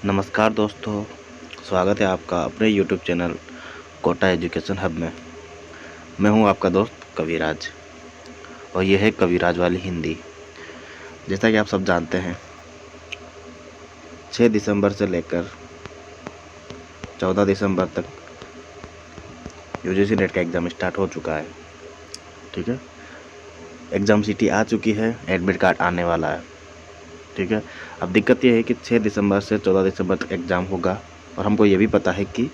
नमस्कार दोस्तों, स्वागत है आपका अपने YouTube channel Kota education hub में। मैं हूं आपका दोस्त कविराज और यह है कविराज वाली हिंदी। जैसा कि आप सब जानते हैं, 6 दिसंबर से लेकर 14 दिसंबर तक यूजीसी नेट का एग्ज़ाम स्टार्ट हो चुका है। ठीक है, एग्ज़ाम सीटी आ चुकी है, एडमिट कार्ड आने वाला है। ठीक है, अब दिक्कत यह है कि 6 दिसंबर से 14 दिसंबर तक एग्ज़ाम होगा और हमको ये भी पता है कि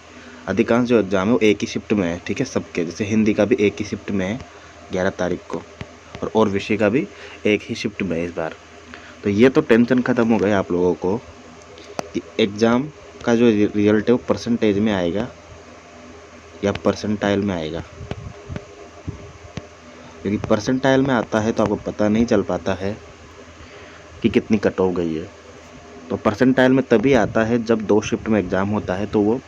अधिकांश जो एग्ज़ाम है वो एक ही शिफ्ट में है। ठीक है, सबके जैसे हिंदी का भी एक ही शिफ्ट में है 11 तारीख को, और विषय का भी एक ही शिफ्ट में है इस बार। तो ये तो टेंशन ख़त्म हो गया आप लोगों को कि एग्ज़ाम का जो रिजल्ट है वो परसेंटेज में आएगा या परसेंटाइल में आएगा। क्योंकि परसेंटाइल में आता है तो आपको पता नहीं चल पाता है कि कितनी कट ऑफ गई है। तो परसेंटाइल में तभी आता है जब 2 शिफ्ट में एग्ज़ाम होता है, तो वो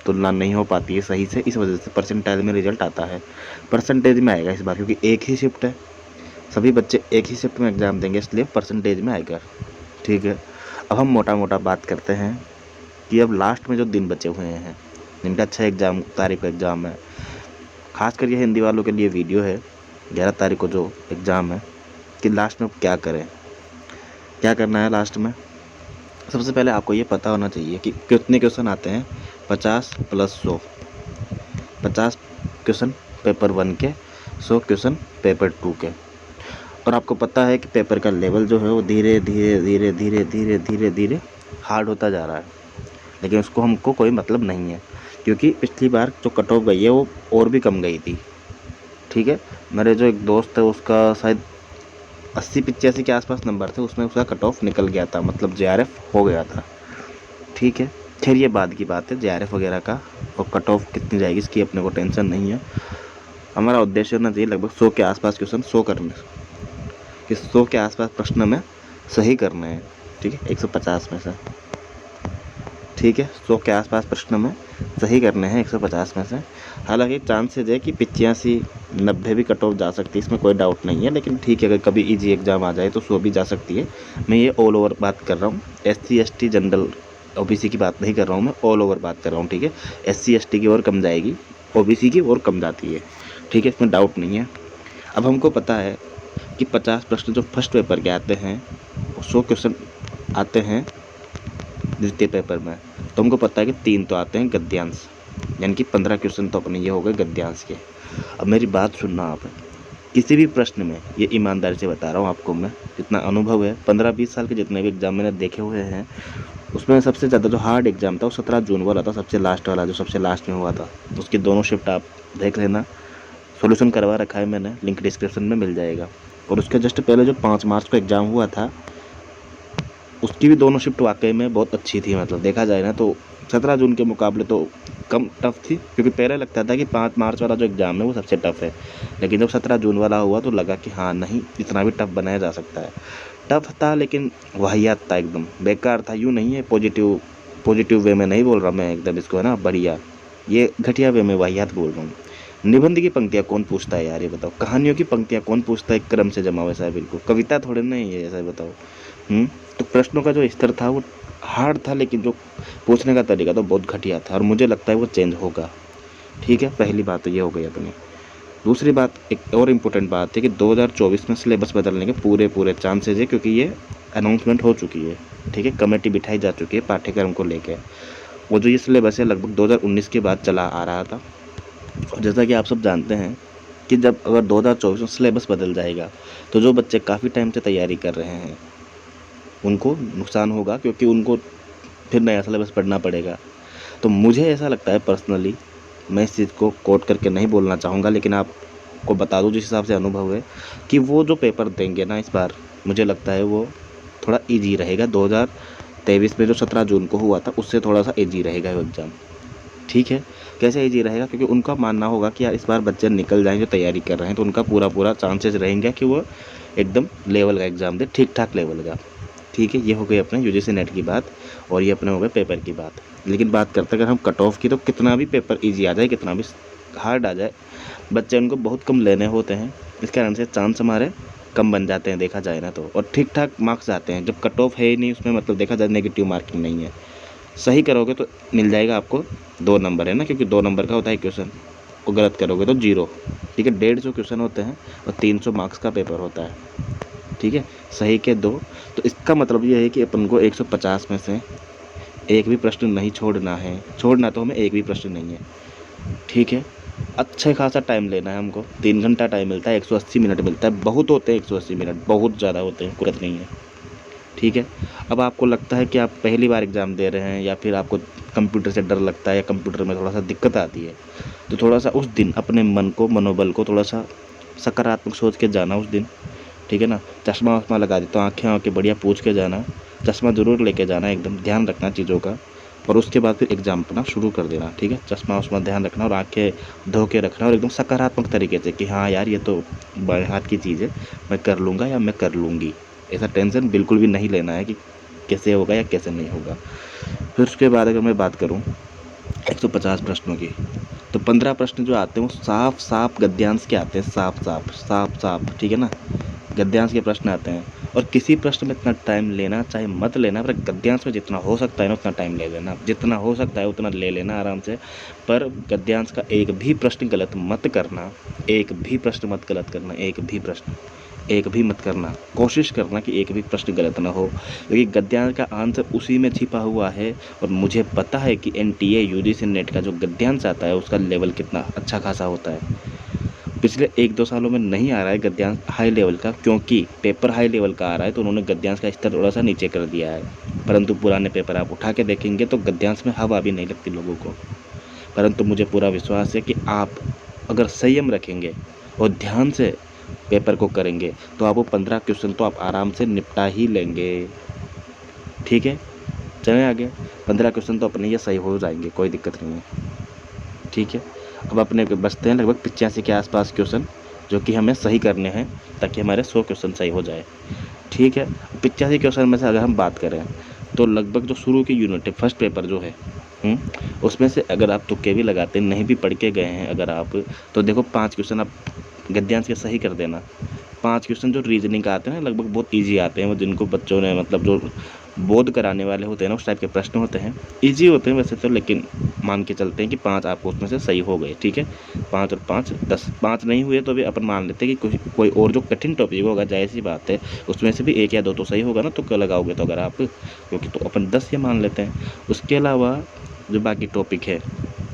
तुलना नहीं हो पाती है सही से, इस वजह से परसेंटाइल में रिजल्ट आता है। परसेंटेज में आएगा इस बार, क्योंकि एक ही शिफ्ट है, सभी बच्चे एक ही शिफ्ट में एग्ज़ाम देंगे, इसलिए परसेंटेज में आएगा। ठीक है, अब हम मोटा मोटा बात करते हैं कि अब लास्ट में जो दिन बचे हुए हैं, जिनका 6 एग्ज़ाम तारीख को एग्ज़ाम है, खासकर ये हिंदी वालों के लिए वीडियो है। 11 तारीख को जो एग्ज़ाम है कि लास्ट में क्या करें, क्या करना है लास्ट में। सबसे पहले आपको ये पता होना चाहिए कि कितने क्वेश्चन आते हैं। 50 + 100, 50 क्वेश्चन पेपर 1 के, 100 क्वेश्चन पेपर 2 के। और आपको पता है कि पेपर का लेवल जो है वो धीरे धीरे धीरे धीरे धीरे धीरे धीरे हार्ड होता जा रहा है, लेकिन उसको हमको कोई मतलब नहीं है, क्योंकि पिछली बार जो कट ऑफ गई है वो और भी कम गई थी। ठीक है, मेरे जो एक दोस्त है उसका शायद 80-85 के आसपास नंबर थे, उसमें उसका कट ऑफ निकल गया था, मतलब JRF हो गया था। ठीक है, खैर ये बाद की बात है, JRF वगैरह का और कट ऑफ कितनी जाएगी इसकी अपने को टेंशन नहीं है। हमारा उद्देश्य होना चाहिए लगभग 100 के आसपास क्वेश्चन 100 करने, कि 100 के आसपास प्रश्न में सही करने हैं। ठीक है, 150 में से, ठीक है, 100 के आसपास प्रश्न में सही करने हैं 150 में से। हालांकि चांसेज है कि 85-90 भी कट ऑफ जा सकती है, इसमें कोई डाउट नहीं है, लेकिन ठीक है, अगर कभी इजी एग्ज़ाम आ जाए तो 100 भी जा सकती है। मैं ये ऑल ओवर बात कर रहा हूँ, SC ST जनरल OBC की बात नहीं कर रहा हूँ, मैं ऑल ओवर बात कर रहा हूँ। ठीक है, SC ST की ओर कम जाएगी, OBC की ओर कम जाती है। ठीक है, इसमें डाउट नहीं है। अब हमको पता है कि 50 प्रश्न जो फर्स्ट पेपर के आते हैं, 100 क्वेश्चन आते हैं द्वितीय पेपर में, तो हमको पता है कि 3 तो आते हैं गद्यांश, यानी कि 15 क्वेश्चन तो अपने ये हो गए गद्यांश के। अब मेरी बात सुनना आप, किसी भी प्रश्न में, ये ईमानदारी से बता रहा हूँ आपको, मैं जितना अनुभव है 15-20 साल के जितने भी एग्ज़ाम मैंने देखे हुए हैं, उसमें सबसे ज़्यादा जो हार्ड एग्ज़ाम था वो 17 जून वाला था, सबसे लास्ट वाला, जो सबसे लास्ट में हुआ था। उसकी दोनों शिफ्ट आप देख लेना, सोल्यूशन करवा रखा है मैंने, लिंक डिस्क्रिप्शन में मिल जाएगा। और उसके जस्ट पहले जो 5 मार्च को एग्ज़ाम हुआ था, उसकी भी दोनों शिफ्ट वाकई में बहुत अच्छी थी। मतलब देखा जाए ना तो 17 जून के मुकाबले तो कम टफ थी, क्योंकि पहले लगता था कि 5 मार्च वाला जो एग्ज़ाम है वो सबसे टफ है, लेकिन जब 17 जून वाला हुआ तो लगा कि हाँ नहीं, इतना भी टफ बनाया जा सकता है। टफ था लेकिन वाहियात था, एकदम बेकार था। यूँ नहीं है, पॉजिटिव वे में नहीं बोल रहा मैं, एकदम इसको है ना बढ़िया, ये घटिया वे में वाहियात बोल रहा हूँ। निबंध की पंक्तियाँ कौन पूछता है यार, ये बताओ। कहानियों की पंक्तियाँ कौन पूछता है, क्रम से जमा वैसा है बिल्कुल, कविता थोड़े नहीं है, ऐसा बताओ। तो प्रश्नों का जो स्तर था वो हार्ड था, लेकिन जो पूछने का तरीका तो बहुत घटिया था, और मुझे लगता है वो चेंज होगा। ठीक है, पहली बात तो ये हो गई अपनी। दूसरी बात, एक और इम्पोर्टेंट बात है कि 2024 में सिलेबस बदलने के पूरे चांसेज है, क्योंकि ये अनाउंसमेंट हो चुकी है। ठीक है, कमेटी बिठाई जा चुकी है पाठ्यक्रम को लेकर। वो जो ये सिलेबस है लगभग 2019 के बाद चला आ रहा था, और जैसा कि आप सब जानते हैं कि जब अगर 2024 में सिलेबस बदल जाएगा तो जो बच्चे काफ़ी टाइम से तैयारी कर रहे हैं उनको नुकसान होगा, क्योंकि उनको फिर नया सिलेबस पढ़ना पड़ेगा। तो मुझे ऐसा लगता है पर्सनली, मैं इस चीज़ को कोट करके नहीं बोलना चाहूँगा, लेकिन आपको बता दूँ जिस हिसाब से अनुभव है, कि वो जो पेपर देंगे ना इस बार, मुझे लगता है वो थोड़ा ईजी रहेगा। 2023 में जो 17 जून को हुआ था उससे थोड़ा सा ईजी रहेगा वो एग्ज़ाम। ठीक है, कैसे ईजी रहेगा, क्योंकि उनका मानना होगा कि यार इस बार बच्चे निकल जाएंगे जो तैयारी कर रहे हैं, तो उनका पूरा चांसेस रहेंगे कि वो एकदम लेवल का एग्ज़ाम दे, ठीक ठाक लेवल का। ठीक है, ये हो गई अपने यूजीसी नेट की बात, और ये अपने हो गए पेपर की बात। लेकिन बात करते हैं अगर हम कट ऑफ की, तो कितना भी पेपर ईजी आ जाए, कितना भी हार्ड आ जाए, बच्चे उनको बहुत कम लेने होते हैं, इस कारण से चांस हमारे कम बन जाते हैं देखा जाए ना तो, और ठीक ठाक मार्क्स आते हैं। जब कट ऑफ है ही नहीं उसमें, मतलब देखा जाए नेगेटिव मार्किंग नहीं है, सही करोगे तो मिल जाएगा आपको 2 नंबर, है ना, क्योंकि 2 नंबर का होता है क्वेश्चन, और गलत करोगे तो 0। ठीक है, 150 क्वेश्चन होते हैं और 300 मार्क्स का पेपर होता है। ठीक है, सही के 2, तो इसका मतलब ये है कि अपन को 150 में से एक भी प्रश्न नहीं छोड़ना है। छोड़ना तो हमें एक भी प्रश्न नहीं है। ठीक है, अच्छा खासा टाइम लेना है हमको। 3 घंटा टाइम मिलता है, 180 मिनट मिलता है। बहुत होते हैं 180 मिनट, बहुत ज़्यादा होते हैं, कुछ नहीं है। ठीक है, अब आपको लगता है कि आप पहली बार एग्ज़ाम दे रहे हैं, या फिर आपको कंप्यूटर से डर लगता है, या कंप्यूटर में थोड़ा सा दिक्कत आती है, तो थोड़ा सा उस दिन अपने मन को, मनोबल को थोड़ा सा सकारात्मक सोच के जाना उस दिन। ठीक है ना, चश्मा वश्मा लगा देता हूँ, आँखें बढ़िया पूछ के जाना, चश्मा ज़रूर लेके जाना, एकदम ध्यान रखना चीज़ों का, और उसके बाद फिर एग्ज़ाम अपना शुरू कर देना। ठीक है, चश्मा वश्मा ध्यान रखना और आँखें धो के रखना, और एकदम सकारात्मक तरीके से कि हाँ यार, ये तो बाएं हाथ की चीज़ है, मैं कर लूँगा या मैं कर लूँगी। ऐसा टेंशन बिल्कुल भी नहीं लेना है कि कैसे होगा या कैसे नहीं होगा। फिर उसके बाद अगर मैं बात करूँ 150 प्रश्नों की, तो 15 प्रश्न जो आते हैं वो साफ साफ गद्यांश के आते हैं, साफ साफ। ठीक है ना, गद्यांश के प्रश्न आते हैं, और किसी प्रश्न में इतना टाइम लेना चाहे मत लेना, पर गद्यांश में जितना हो सकता है ना उतना टाइम ले लेना, जितना हो सकता है उतना ले लेना आराम से। पर गद्यांश का एक भी प्रश्न गलत मत करना, एक भी प्रश्न मत गलत करना, एक भी मत करना। कोशिश करना कि एक भी प्रश्न गलत ना हो, क्योंकि गद्यांश का आंसर उसी में छिपा हुआ है। और मुझे पता है कि NTA UGC नेट का जो गद्यांश आता है उसका लेवल कितना अच्छा खासा होता है। पिछले 1-2 सालों में नहीं आ रहा है गद्यांश हाई लेवल का, क्योंकि पेपर हाई लेवल का आ रहा है तो उन्होंने गद्यांश का स्तर थोड़ा सा नीचे कर दिया है। परंतु पुराने पेपर आप उठा के देखेंगे तो गद्यांश में हवा भी नहीं लगती लोगों को। परंतु मुझे पूरा विश्वास है कि आप अगर संयम रखेंगे और ध्यान से पेपर को करेंगे तो आपको 15 क्वेश्चन तो आप आराम से निपटा ही लेंगे। ठीक है, चलें आगे। 15 क्वेश्चन तो अपने ये सही हो जाएंगे, कोई दिक्कत नहीं है। ठीक है, अब अपने बचते हैं लगभग 85 के आसपास क्वेश्चन, जो कि हमें सही करने हैं ताकि हमारे 100 क्वेश्चन सही हो जाए। ठीक है, 85 क्वेश्चन में से अगर हम बात करें तो लगभग जो शुरू की यूनिट है, फर्स्ट पेपर जो है, उसमें से अगर आप तुक्के भी लगाते नहीं भी पढ़ के गए हैं अगर आप, तो देखो 5 क्वेश्चन आप गद्यांश के सही कर देना। 5 क्वेश्चन जो रीजनिंग का आते हैं ना, लगभग बहुत ईजी आते हैं वो, जिनको बच्चों ने मतलब जो बोध कराने वाले होते हैं ना, उस टाइप के प्रश्न होते हैं, ईजी होते हैं वैसे तो, लेकिन मान के चलते हैं कि 5 आपको उसमें से सही हो गए। ठीक है, 5 और 5 10, 5 नहीं हुए तो भी अपन मान लेते हैं कि कोई और जो कठिन टॉपिक होगा, जाहिर सी बात है उसमें से भी 1 या 2 तो सही होगा ना, तो क्या लगाओगे तो अगर आप, क्योंकि तो अपन 10 ये मान लेते हैं। उसके अलावा जो बाकी टॉपिक है,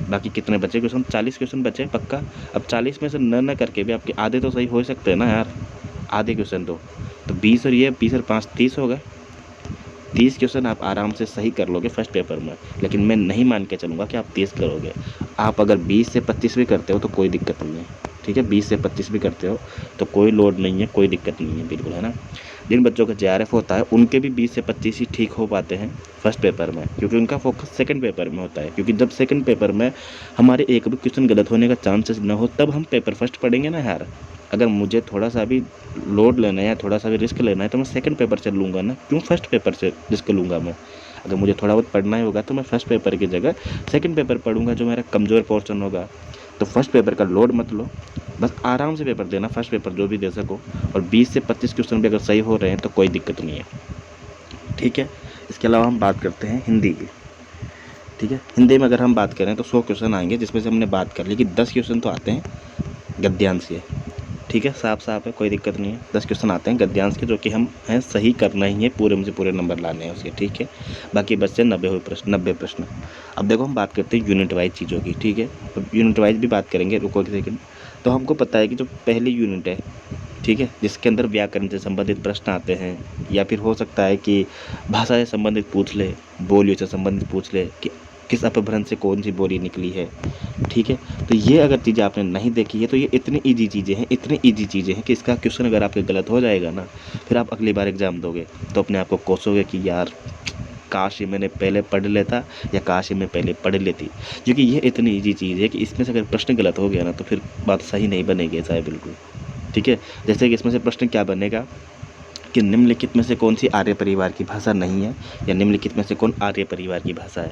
बाकी कितने बचे क्वेश्चन, 40 क्वेश्चन बचे पक्का। अब 40 में से न करके भी आपके आधे तो सही हो सकते हैं ना यार, आधे क्वेश्चन तो 20 और ये 20 और 5 30 हो गए। 30 क्वेश्चन आप आराम से सही कर लोगे फर्स्ट पेपर में, लेकिन मैं नहीं मान के चलूँगा कि आप 30 करोगे। आप अगर 20 से 25 भी करते हो तो कोई दिक्कत नहीं है। ठीक है, 20 से 25 भी करते हो तो कोई लोड नहीं है, कोई दिक्कत नहीं है, बिल्कुल, है ना। जिन बच्चों का JRF होता है उनके भी 20 से 25 ही ठीक हो पाते हैं फर्स्ट पेपर में, क्योंकि उनका फोकस सेकंड पेपर में होता है। क्योंकि जब सेकंड पेपर में हमारे एक भी क्वेश्चन गलत होने का चांसेस न हो, तब हम पेपर फर्स्ट पढ़ेंगे ना यार। अगर मुझे थोड़ा सा भी लोड लेना है या थोड़ा सा भी रिस्क लेना है तो मैं सेकंड पेपर से लूँगा ना, क्यों फर्स्ट पेपर से रिस्क लूँगा मैं। अगर मुझे थोड़ा बहुत पढ़ना ही होगा तो मैं फर्स्ट पेपर की जगह सेकंड पेपर पढ़ूँगा, जो मेरा कमज़ोर पोर्शन होगा। तो फर्स्ट पेपर का लोड मत लो, बस आराम से पेपर देना, फर्स्ट पेपर जो भी दे सको, और 20 से 25 क्वेश्चन भी अगर सही हो रहे हैं तो कोई दिक्कत नहीं है। ठीक है, इसके अलावा हम बात करते हैं हिंदी की। ठीक है, हिंदी में अगर हम बात करें तो 100 क्वेश्चन आएंगे, जिसमें से हमने बात कर ली कि 10 क्वेश्चन तो आते हैं गद्यांश के। ठीक है, साफ है, कोई दिक्कत नहीं है। 10 क्वेश्चन आते हैं गद्यांश के, जो कि हम हैं सही करना ही है, पूरे में से पूरे नंबर लाने हैं उसके। ठीक है, बाकी बच्चे 90 प्रश्न। अब देखो हम बात करते हैं यूनिट वाइज चीज़ों की। ठीक है, अब यूनिट वाइज भी बात करेंगे, रुको एक सेकंड। तो हमको पता है कि जो पहली यूनिट है, ठीक है, जिसके अंदर व्याकरण से संबंधित प्रश्न आते हैं, या फिर हो सकता है कि भाषा से संबंधित पूछ ले, बोलियों से संबंधित पूछ ले कि किस अपभ्रंश से कौन सी बोली निकली है। ठीक है, तो ये अगर चीज़ें आपने नहीं देखी है तो ये इतनी ईजी चीज़ें हैं कि इसका क्वेश्चन अगर आपके गलत हो जाएगा ना, फिर आप अगली बार एग्ज़ाम दोगे तो अपने आप को कोसोगे कि यार काश ये मैंने पहले पढ़ लेता, या काश ये मैं पहले पढ़ लेती। क्योंकि ये इतनी ईजी चीज़ है कि इसमें से अगर प्रश्न गलत हो गया ना तो फिर बात सही नहीं बनेगी, ऐसा है बिल्कुल। ठीक है, जैसे कि इसमें से प्रश्न क्या बनेगा कि निम्नलिखित में से कौन सी आर्य परिवार की भाषा नहीं है, या निम्नलिखित में से कौन आर्य परिवार की भाषा है।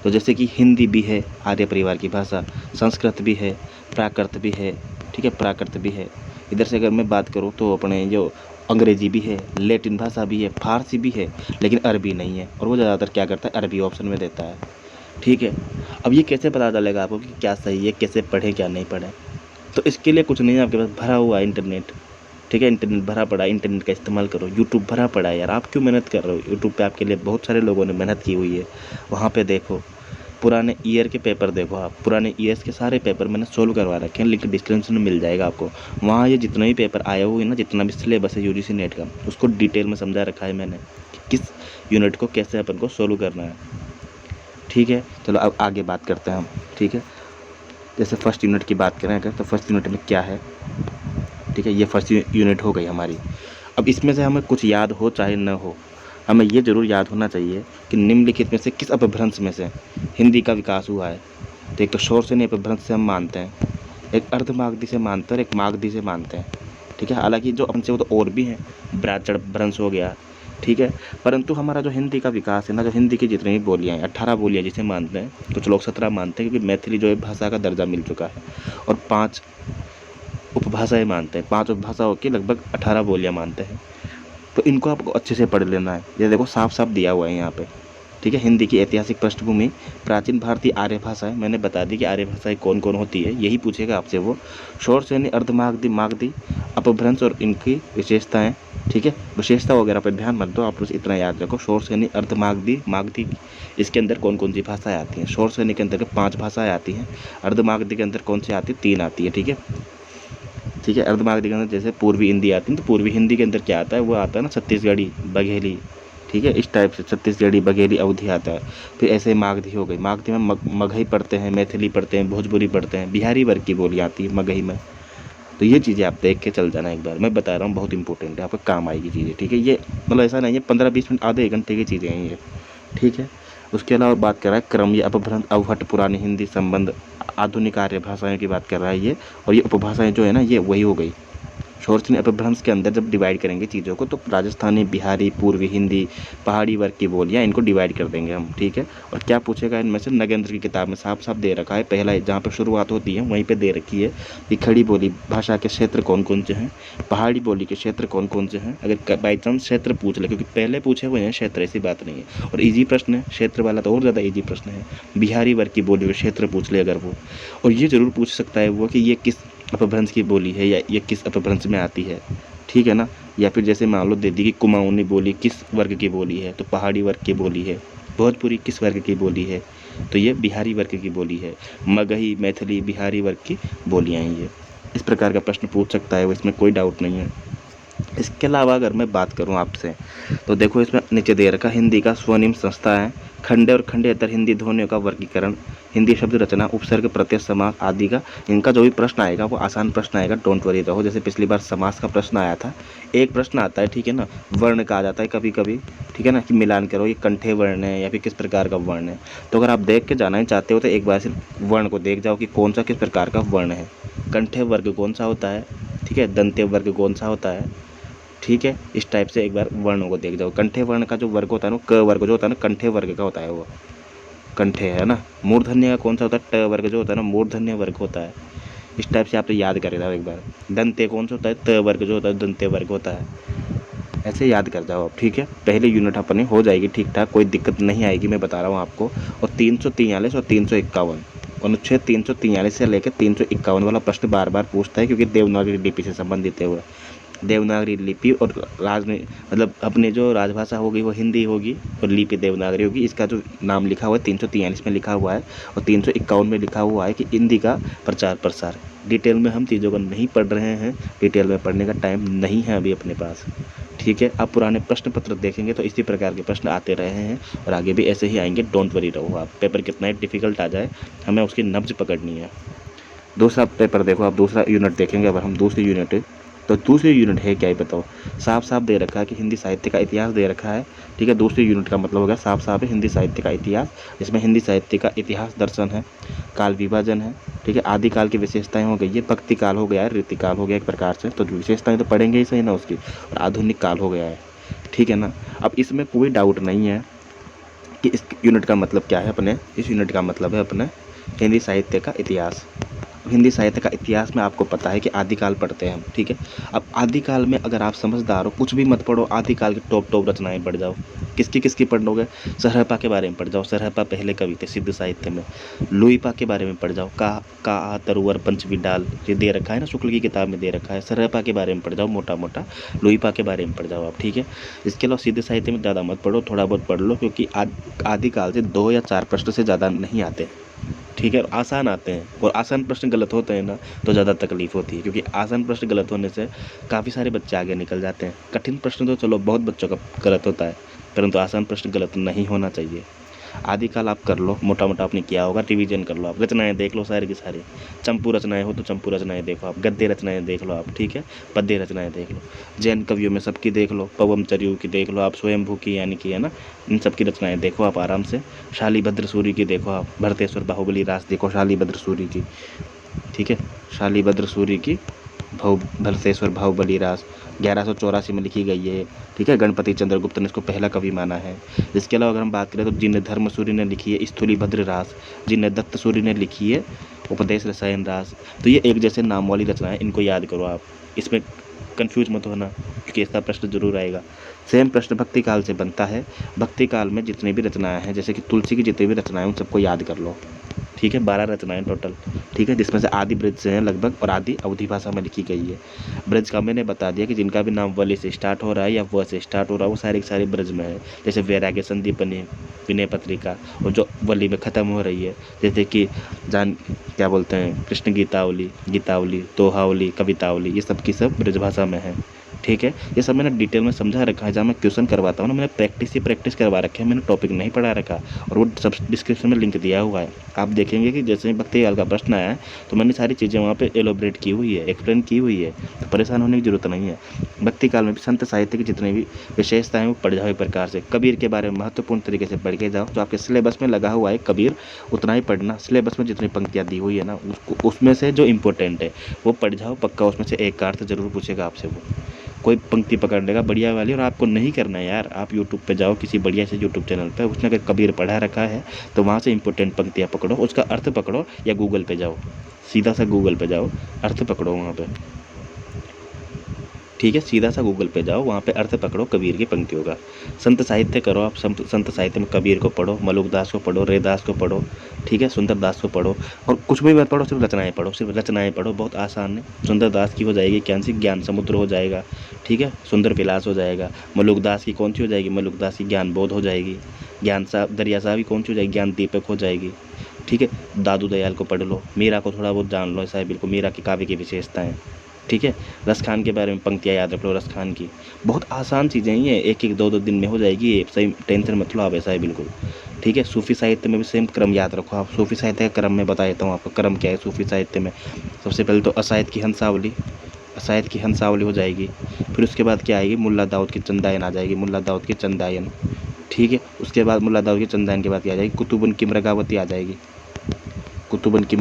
तो जैसे कि हिंदी भी है आर्य परिवार की भाषा, संस्कृत भी है, प्राकृत भी है। ठीक है, प्राकृत भी है। इधर से अगर मैं बात करूँ तो अपने जो अंग्रेजी भी है, लैटिन भाषा भी है, फारसी भी है, लेकिन अरबी नहीं है। और वो ज़्यादातर क्या करता है, अरबी ऑप्शन में देता है। ठीक है, अब ये कैसे पता चलेगा आपको कि क्या सही है, कैसे पढ़े क्या नहीं पढ़े? तो इसके लिए कुछ नहीं है, आपके पास भरा हुआ है इंटरनेट। ठीक है, इंटरनेट भरा पड़ा है, इंटरनेट का इस्तेमाल करो। यूट्यूब भरा पड़ा है यार, आप क्यों मेहनत कर रहे हो? यूट्यूब पे आपके लिए बहुत सारे लोगों ने मेहनत की हुई है, वहाँ पे देखो। पुराने ईयर के पेपर देखो आप, पुराने ईयर्स के सारे पेपर मैंने सोल्व करवा रखे हैं, लिंक डिस्क्रिप्शन में मिल जाएगा आपको। वहाँ ये जितने भी पेपर आए हुए हैं ना, जितना भी सिलेबस है यूजीसी नेट का, उसको डिटेल में समझा रखा है मैंने कि किस यूनिट को कैसे अपन को सोल्व करना है। ठीक है, चलो अब आगे बात करते हैं हम। ठीक है, जैसे फर्स्ट यूनिट की बात करें अगर, तो फर्स्ट यूनिट में क्या है? ठीक है, ये फर्स्ट यूनिट हो गई हमारी। अब इसमें से हमें कुछ याद हो चाहे न हो, हमें ये ज़रूर याद होना चाहिए कि निम्नलिखित में से किस अपभ्रंश में से हिंदी का विकास हुआ है। तो एक तो शोर से अपभ्रंश से हम मानते हैं, एक अर्धमागधी से मानते हैं और एक मागधी से मानते हैं। ठीक है, हालांकि जो अपन से वो तो और भी हैं, ब्राह्मण भ्रंश हो गया। ठीक है, परंतु हमारा जो हिंदी का विकास है ना, जो हिंदी की जितनी भी बोलियाँ हैं, 18 बोलियाँ जिसे मानते हैं, कुछ लोग 17 मानते हैं, क्योंकि मैथिली जो है भाषा का दर्जा मिल चुका है, और 5 उपभाषाएँ मानते हैं। 5 उपभाषाओं की लगभग 18 बोलियाँ मानते हैं। तो इनको आपको अच्छे से पढ़ लेना है। ये देखो साफ साफ दिया हुआ है यहाँ पे। ठीक है, हिंदी की ऐतिहासिक पृष्ठभूमि, प्राचीन भारतीय आर्य भाषाएं, मैंने बता दी कि आर्य भाषाएं कौन कौन होती है, यही पूछेगा आपसे वो। शोर श्रेणी, अर्धमागधी, मागधी, अपभ्रंश और इनकी विशेषताएं। ठीक है, विशेषता वगैरह पर ध्यान मत दो, आप बस इतना याद रखो। शोर श्रेणी, अर्धमागधी, मागधी, इसके अंदर कौन कौन सी भाषाएं आती हैं? शोर श्रेणी के अंदर 5 भाषाएं आती हैं। अर्धमागधी के अंदर कौन सी आती है? 3 आती है। ठीक है, ठीक है, अर्धमागधी के अंदर जैसे पूर्वी हिंदी आती है, तो पूर्वी हिंदी के अंदर क्या आता है? वो आता है ना छत्तीसगढ़ी, बघेली। ठीक है, इस टाइप से छत्तीसगढ़ी, बघेली, अवधी आता है। फिर ऐसे मागधी हो गई, मागधी में मगही पढ़ते हैं, मैथिली पढ़ते हैं, भोजपुरी पढ़ते हैं, बिहारी वर्ग की बोली आती है मगही में। तो ये चीज़ें आप देख के चल जाना एक बार, मैं बता रहा हूँ, बहुत इंपॉर्टेंट है, आपको काम आएगी चीज़ें। ठीक है, ये मतलब ऐसा नहीं है 15-20 मिनट, आधे 1 घंटे की चीज़ें हैं ये। ठीक है, उसके अलावा बात कर रहा है क्रम या अपभ्रंश, अवहट, पुरानी हिंदी, संबंध, आधुनिक आर्य भाषाओं की बात कर रहा है ये। और ये उपभाषाएं जो है ना, ये वही हो गई। शोर श्रेणी अपभ्रंश के अंदर जब डिवाइड करेंगे चीज़ों को, तो राजस्थानी, बिहारी, पूर्वी हिंदी, पहाड़ी वर्ग की बोलियाँ, इनको डिवाइड कर देंगे हम। ठीक है, और क्या पूछेगा इनमें से? नगेंद्र की किताब में साफ साफ दे रखा है, पहला जहाँ पर शुरुआत होती है वहीं पे दे रखी है कि खड़ी बोली भाषा के क्षेत्र कौन कौन से हैं, पहाड़ी बोली के क्षेत्र कौन कौन से हैं। अगर बाई चांस क्षेत्र पूछ ले, क्योंकि पहले पूछे हुए हैं क्षेत्र, ऐसी बात नहीं है, और ईजी प्रश्न है क्षेत्र वाला, तो और ज़्यादा ईजी प्रश्न है। बिहारी वर्ग की बोली के क्षेत्र पूछ ले अगर वो, और ये ज़रूर पूछ सकता है वो कि ये किस अपभ्रंश की बोली है, या ये किस अपभ्रंश में आती है। ठीक है ना, या फिर जैसे मान लो दे दी कि कुमाऊनी बोली किस वर्ग की बोली है, तो पहाड़ी वर्ग की बोली है। भोजपुरी किस वर्ग की बोली है, तो ये बिहारी वर्ग की बोली है। मगही, मैथिली, बिहारी वर्ग की बोलियाँ हैं ये। इस प्रकार का प्रश्न पूछ सकता है वो, इसमें कोई डाउट नहीं है। इसके अलावा अगर मैं बात करूं आपसे, तो देखो इसमें नीचे दे रखा हिंदी का स्वनिम संस्था है, खंडे और खंडेतर हिंदी ध्वनियों का वर्गीकरण, हिंदी शब्द रचना, उपसर्ग, प्रत्यय, समास आदि का। इनका जो भी प्रश्न आएगा वो आसान प्रश्न आएगा, डोंट वरी रहो। जैसे पिछली बार समास का प्रश्न आया था, एक प्रश्न आता है, ठीक है ना, वर्ण का आ जाता है कभी कभी, ठीक है ना, कि मिलान करो ये कंठे वर्ण है या फिर किस प्रकार का वर्ण है। तो अगर आप देख के जाना ही चाहते हो तो एक बार सिर्फ वर्ण को देख जाओ कि कौन सा किस प्रकार का वर्ण है। कंठे वर्ग कौन सा होता है, ठीक है, दंत्य वर्ग कौन सा होता है। ठीक है, इस टाइप से एक बार वर्णों को देख जाओ। कंठे वर्ण का जो वर्ग होता है ना, क वर्ग जो होता है ना, कंठे वर्ग का होता है वो, कंठे है ना। मूर्धन्य का कौन सा होता है? ट वर्ग जो होता है ना, मूर्धन्य वर्ग होता है। इस टाइप से आप तो याद कर जाओ एक बार। दंते कौन सा होता है? त वर्ग जो होता है, दंते वर्ग होता है। ऐसे याद कर जाओ आप। ठीक है, पहले यूनिट अपनी हो जाएगी ठीक ठाक, कोई दिक्कत नहीं आएगी, मैं बता रहा हूँ आपको। और 343 और 351, अनुच्छेद 343 से लेकर 351 वाला प्रश्न बार बार पूछता है, क्योंकि देवनागरी लिपि से संबंधित है वो। देवनागरी लिपि और मतलब अपने जो राजभाषा होगी वो हिंदी होगी और लिपि देवनागरी होगी। इसका जो नाम लिखा हुआ है 343 में लिखा हुआ है और 351 में लिखा हुआ है कि हिंदी का प्रचार प्रसार। डिटेल में हम चीज़ों को नहीं पढ़ रहे हैं, डिटेल में पढ़ने का टाइम नहीं है अभी अपने पास। ठीक है, आप पुराने प्रश्न पत्र देखेंगे तो इसी प्रकार के प्रश्न आते रहे हैं और आगे भी ऐसे ही आएंगे, डोंट वरी रहो आप। पेपर कितना ही डिफिकल्ट आ जाए, हमें उसकी नब्ज पकड़नी है। दूसरा पेपर देखो आप, दूसरा यूनिट देखेंगे अगर हम, दूसरी यूनिट, तो दूसरी यूनिट है क्या ही बताओ। साफ साफ दे रखा है कि हिंदी साहित्य का इतिहास दे रखा है। ठीक है, दूसरी यूनिट का मतलब हो गया साफ साफ है हिंदी साहित्य का इतिहास। इसमें हिंदी साहित्य का इतिहास दर्शन है, काल विभाजन है। ठीक है, आदिकाल की विशेषताएं हो गई है, भक्ति काल हो गया है, रीति काल हो गया एक प्रकार से, तो विशेषताएं तो पढ़ेंगे ही सही ना उसकी, और आधुनिक काल हो गया है। ठीक है ना, अब इसमें कोई डाउट नहीं है कि इस यूनिट का मतलब क्या है। अपने इस यूनिट का मतलब है अपने हिंदी साहित्य का इतिहास। हिंदी साहित्य का इतिहास में आपको पता है कि आदिकाल पढ़ते हैं हम, ठीक है। अब आदिकाल में अगर आप समझदार हो, कुछ भी मत पढ़ो, आदिकाल की टॉप रचनाएं पढ़ जाओ। किसकी किसकी पढ़ोगे? सरहपा के बारे में पढ़ जाओ, सरहपा पहले कवि थे सिद्ध साहित्य में। लुईपा के बारे में पढ़ जाओ, का तरुवर पंचविडाल, ये दे रखा है ना, शुक्ल की किताब में दे रखा है। सरहपा के बारे में पढ़ जाओ मोटा मोटा, लुईपा के बारे में पढ़ जाओ आप, ठीक है। इसके अलावा सिद्ध साहित्य में ज़्यादा मत पढ़ो, थोड़ा बहुत पढ़ लो, क्योंकि आदिकाल से 2 या 4 प्रश्न से ज़्यादा नहीं आते, ठीक है। और आसान आते हैं, और आसान प्रश्न गलत होते हैं ना तो ज़्यादा तकलीफ होती है, क्योंकि आसान प्रश्न गलत होने से काफ़ी सारे बच्चे आगे निकल जाते हैं। कठिन प्रश्न तो चलो बहुत बच्चों का गलत होता है, परंतु आसान प्रश्न गलत नहीं होना चाहिए। आदिकाल आप कर लो, मोटा मोटा आपने किया होगा, रिवीजन कर लो आप, रचनाएं देख लो सारी की सारी। चंपू रचनाएं हो तो चंपू रचनाएं देखो आप, गद्य रचनाएं देख लो आप, ठीक है। पद्य रचनाएं देख लो, जैन कवियों में सबकी देख लो, पवम चर्यू की देख लो आप, स्वयंभू की यानी कि है ना, इन सबकी रचनाएं देखो आप आराम से। शालीभद्र सूरी की देखो आप, भरतेश्वर बाहुबली रास देखो शालीभद्र सूरी की, ठीक है। शालीभद्र सूरी की भरतेश्वर बाहुबली रास 1184 में लिखी गई है, ठीक है। गणपति चंद्रगुप्त ने इसको पहला कवि माना है। इसके अलावा अगर हम बात करें तो जिन्हें धर्म सूरी ने लिखी है स्थूलीभद्र रास, जिन्हें दत्त सूरी ने लिखी है उपदेश रसायन रास। तो ये एक जैसे नाम वाली रचनाएं, इनको याद करो आप, इसमें कंफ्यूज मत होना, क्योंकि ऐसा प्रश्न जरूर आएगा। सेम प्रश्न भक्ति काल से बनता है। भक्ति काल में जितनी भी रचनाएं हैं, जैसे कि तुलसी की जितनी भी रचनाएं, उन सबको याद कर लो, ठीक है। 12 रचनाएं टोटल, ठीक है, जिसमें से आदि ब्रज से हैं लगभग, और आदि अवधी भाषा में लिखी गई है। ब्रज का मैंने बता दिया कि जिनका भी नाम वली से स्टार्ट हो रहा है या व से स्टार्ट हो रहा है, वो सारे के सारे ब्रज में है। जैसे वैराग्य संदीपनी विनय पत्रिका, और जो वली में ख़त्म हो रही है, जैसे कि क्या बोलते हैं, कृष्ण गीतावली, दोहावली, कवितावली, ये सब की सब ब्रज भाषा में है, ठीक है। ये सब मैंने डिटेल में समझा रखा है। जहाँ मैं क्वेश्चन करवाता हूँ ना, मैंने प्रैक्टिस करवा रखे हैं, मैंने टॉपिक नहीं पढ़ा रखा, और वो सब डिस्क्रिप्शन में लिंक दिया हुआ है। आप देखेंगे कि जैसे ही भक्ति काल का प्रश्न आया है तो मैंने सारी चीज़ें वहाँ पे एलोबरेट की हुई है, एक्सप्लेन की हुई है, तो परेशान होने की जरूरत नहीं है। भक्ति काल में भी संत साहित्य की जितनी भी विशेषताएं वो पढ़ जाओ एक प्रकार से। कबीर के बारे में महत्वपूर्ण तरीके से पढ़ के जाओ, जो आपके सिलेबस में लगा हुआ है कबीर, उतना ही पढ़ना। सिलेबस में जितनी पंक्तियाँ दी हुई है ना, उसमें से जो इम्पोर्टेंट है वो पढ़ जाओ, पक्का उसमें से एक का अर्थ जरूर पूछेगा आपसे वो, कोई पंक्ति पकड़ लेगा बढ़िया वाली। और आपको नहीं करना है यार, आप यूट्यूब पे जाओ, किसी बढ़िया से यूट्यूब चैनल पे, उसने अगर कबीर पढ़ा रखा है तो वहाँ से इंपॉर्टेंट पंक्तियाँ पकड़ो, उसका अर्थ पकड़ो, या गूगल पे जाओ, सीधा सा गूगल पे जाओ, अर्थ पकड़ो वहाँ पे, ठीक है। सीधा सा गूगल पे जाओ, वहाँ पे अर्थ पकड़ो कबीर की पंक्तियों का। संत साहित्य करो आप, संत साहित्य में कबीर को पढ़ो, मलुकदास को पढ़ो, रैदास को पढ़ो, ठीक है, सुंदरदास को पढ़ो। और कुछ भी मत पढ़ो, सिर्फ रचनाएं पढ़ो, सिर्फ रचनाएं पढ़ो, बहुत आसान है। सुंदरदास की हो जाएगी ज्ञान समुद्र हो जाएगा, ठीक है, सुंदर विलास हो जाएगा। मलुकदास की कौन सी हो जाएगी? मलुकदास की ज्ञान बोध हो जाएगी। दरिया साहब की कौन सी हो जाएगी? ज्ञान दीपक हो जाएगी, ठीक है। दादू दयाल को पढ़ लो, मीरा को थोड़ा बहुत जान लो, ऐसा है बिल्कुल, मीरा की काव्य की विशेषताएं, ठीक है। रस खान के बारे में पंक्तियाँ याद रख लो, रस खान की। बहुत आसान चीज़ें ही हैं, एक एक दो दिन में हो जाएगी ये, सही टेंशन मत लो आप, ऐसा है बिल्कुल, ठीक है। सूफी साहित्य में भी सेम क्रम याद रखो आप। सूफी साहित्य का क्रम मैं बता देता हूँ आपको, क्रम क्या है सूफी साहित्य में। सबसे पहले तो असायद की हंसावली हो जाएगी। फिर उसके बाद क्या आएगी? मुल्ला दाऊद की चंदायन आ जाएगी, मुल्ला दाऊद की चंदायन, ठीक है। उसके बाद मुल्ला दाऊद की चंदायन के बाद क्या आ जाएगी? कुतुबन की मृगावती आ जाएगी, कुतुबन की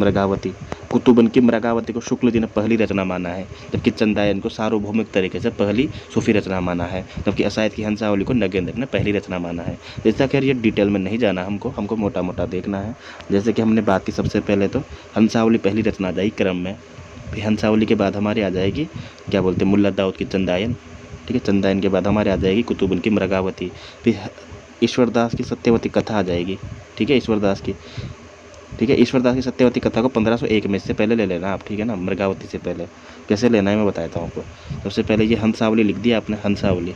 मृगावती को शुक्ल जी ने पहली रचना माना है, जबकि चंदायन को सार्वभौमिक तरीके से पहली सूफी रचना माना है, जबकि असायद की हंसावली को नगेंद्र ने पहली रचना माना है। जैसा कि ये डिटेल में नहीं जाना हमको मोटा मोटा देखना है। जैसे कि हमने बात की, सबसे पहले तो हंसावली पहली रचना आ जाएगी क्रम में, फिर हंसावली के बाद हमारी आ जाएगी क्या बोलते हैं, मुल्ला दाऊद की चंदायन, ठीक है। चंदायन के बाद हमारे आ जाएगी कुतुबन की मृगावती, फिर ईश्वरदास की सत्यवती कथा आ जाएगी, ठीक है, ईश्वरदास की सत्यवती कथा को 1501 में, इससे पहले ले लेना आप, ठीक है ना, मृगावती से पहले। कैसे लेना है मैं बताता हूँ आपको। सबसे पहले ये हंसावली लिख दिया आपने, हंसावली,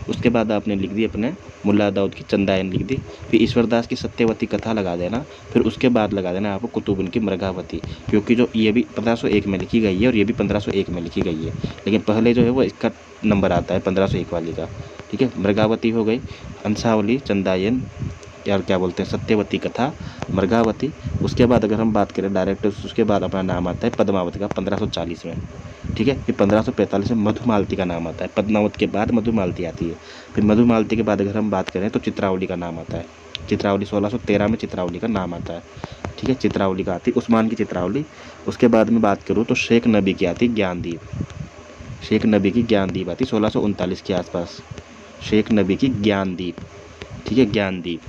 उसके बाद आपने लिख दी अपने मुल्ला दाऊद की चंदायन लिख दी, फिर ईश्वरदास की सत्यवती कथा लगा देना, फिर उसके बाद लगा देना आपको कुतुबन की मृगावती, क्योंकि जो ये भी 1501 में लिखी गई है और ये भी 1501 में लिखी गई है, लेकिन पहले जो है वो इसका नंबर आता है 1501 वाली का, ठीक है। मृगावती हो गई, हंसावली, चंदायन, यार क्या बोलते हैं, सत्यवती कथा, मृगावती। उसके बाद अगर हम बात करें डायरेक्ट, उसके बाद अपना नाम आता है पद्मावती का 1540 में, ठीक है। फिर 1545 में मधुमालती का नाम आता है, पद्मावत के बाद मधुमालती आती है। फिर मधुमालती के बाद अगर हम बात करें तो चित्रावली का नाम आता है, चित्रावली 1613 में चित्रावली का नाम आता है, ठीक है। चित्रावली का आती है, उस्मान की चित्रावली। उसके बाद में बात करूँ तो शेख नबी की आती ज्ञानदीप, शेख नबी की ज्ञानदीप आती 1639 के आसपास, शेख नबी की ज्ञानदीप, ठीक है, ज्ञानदीप।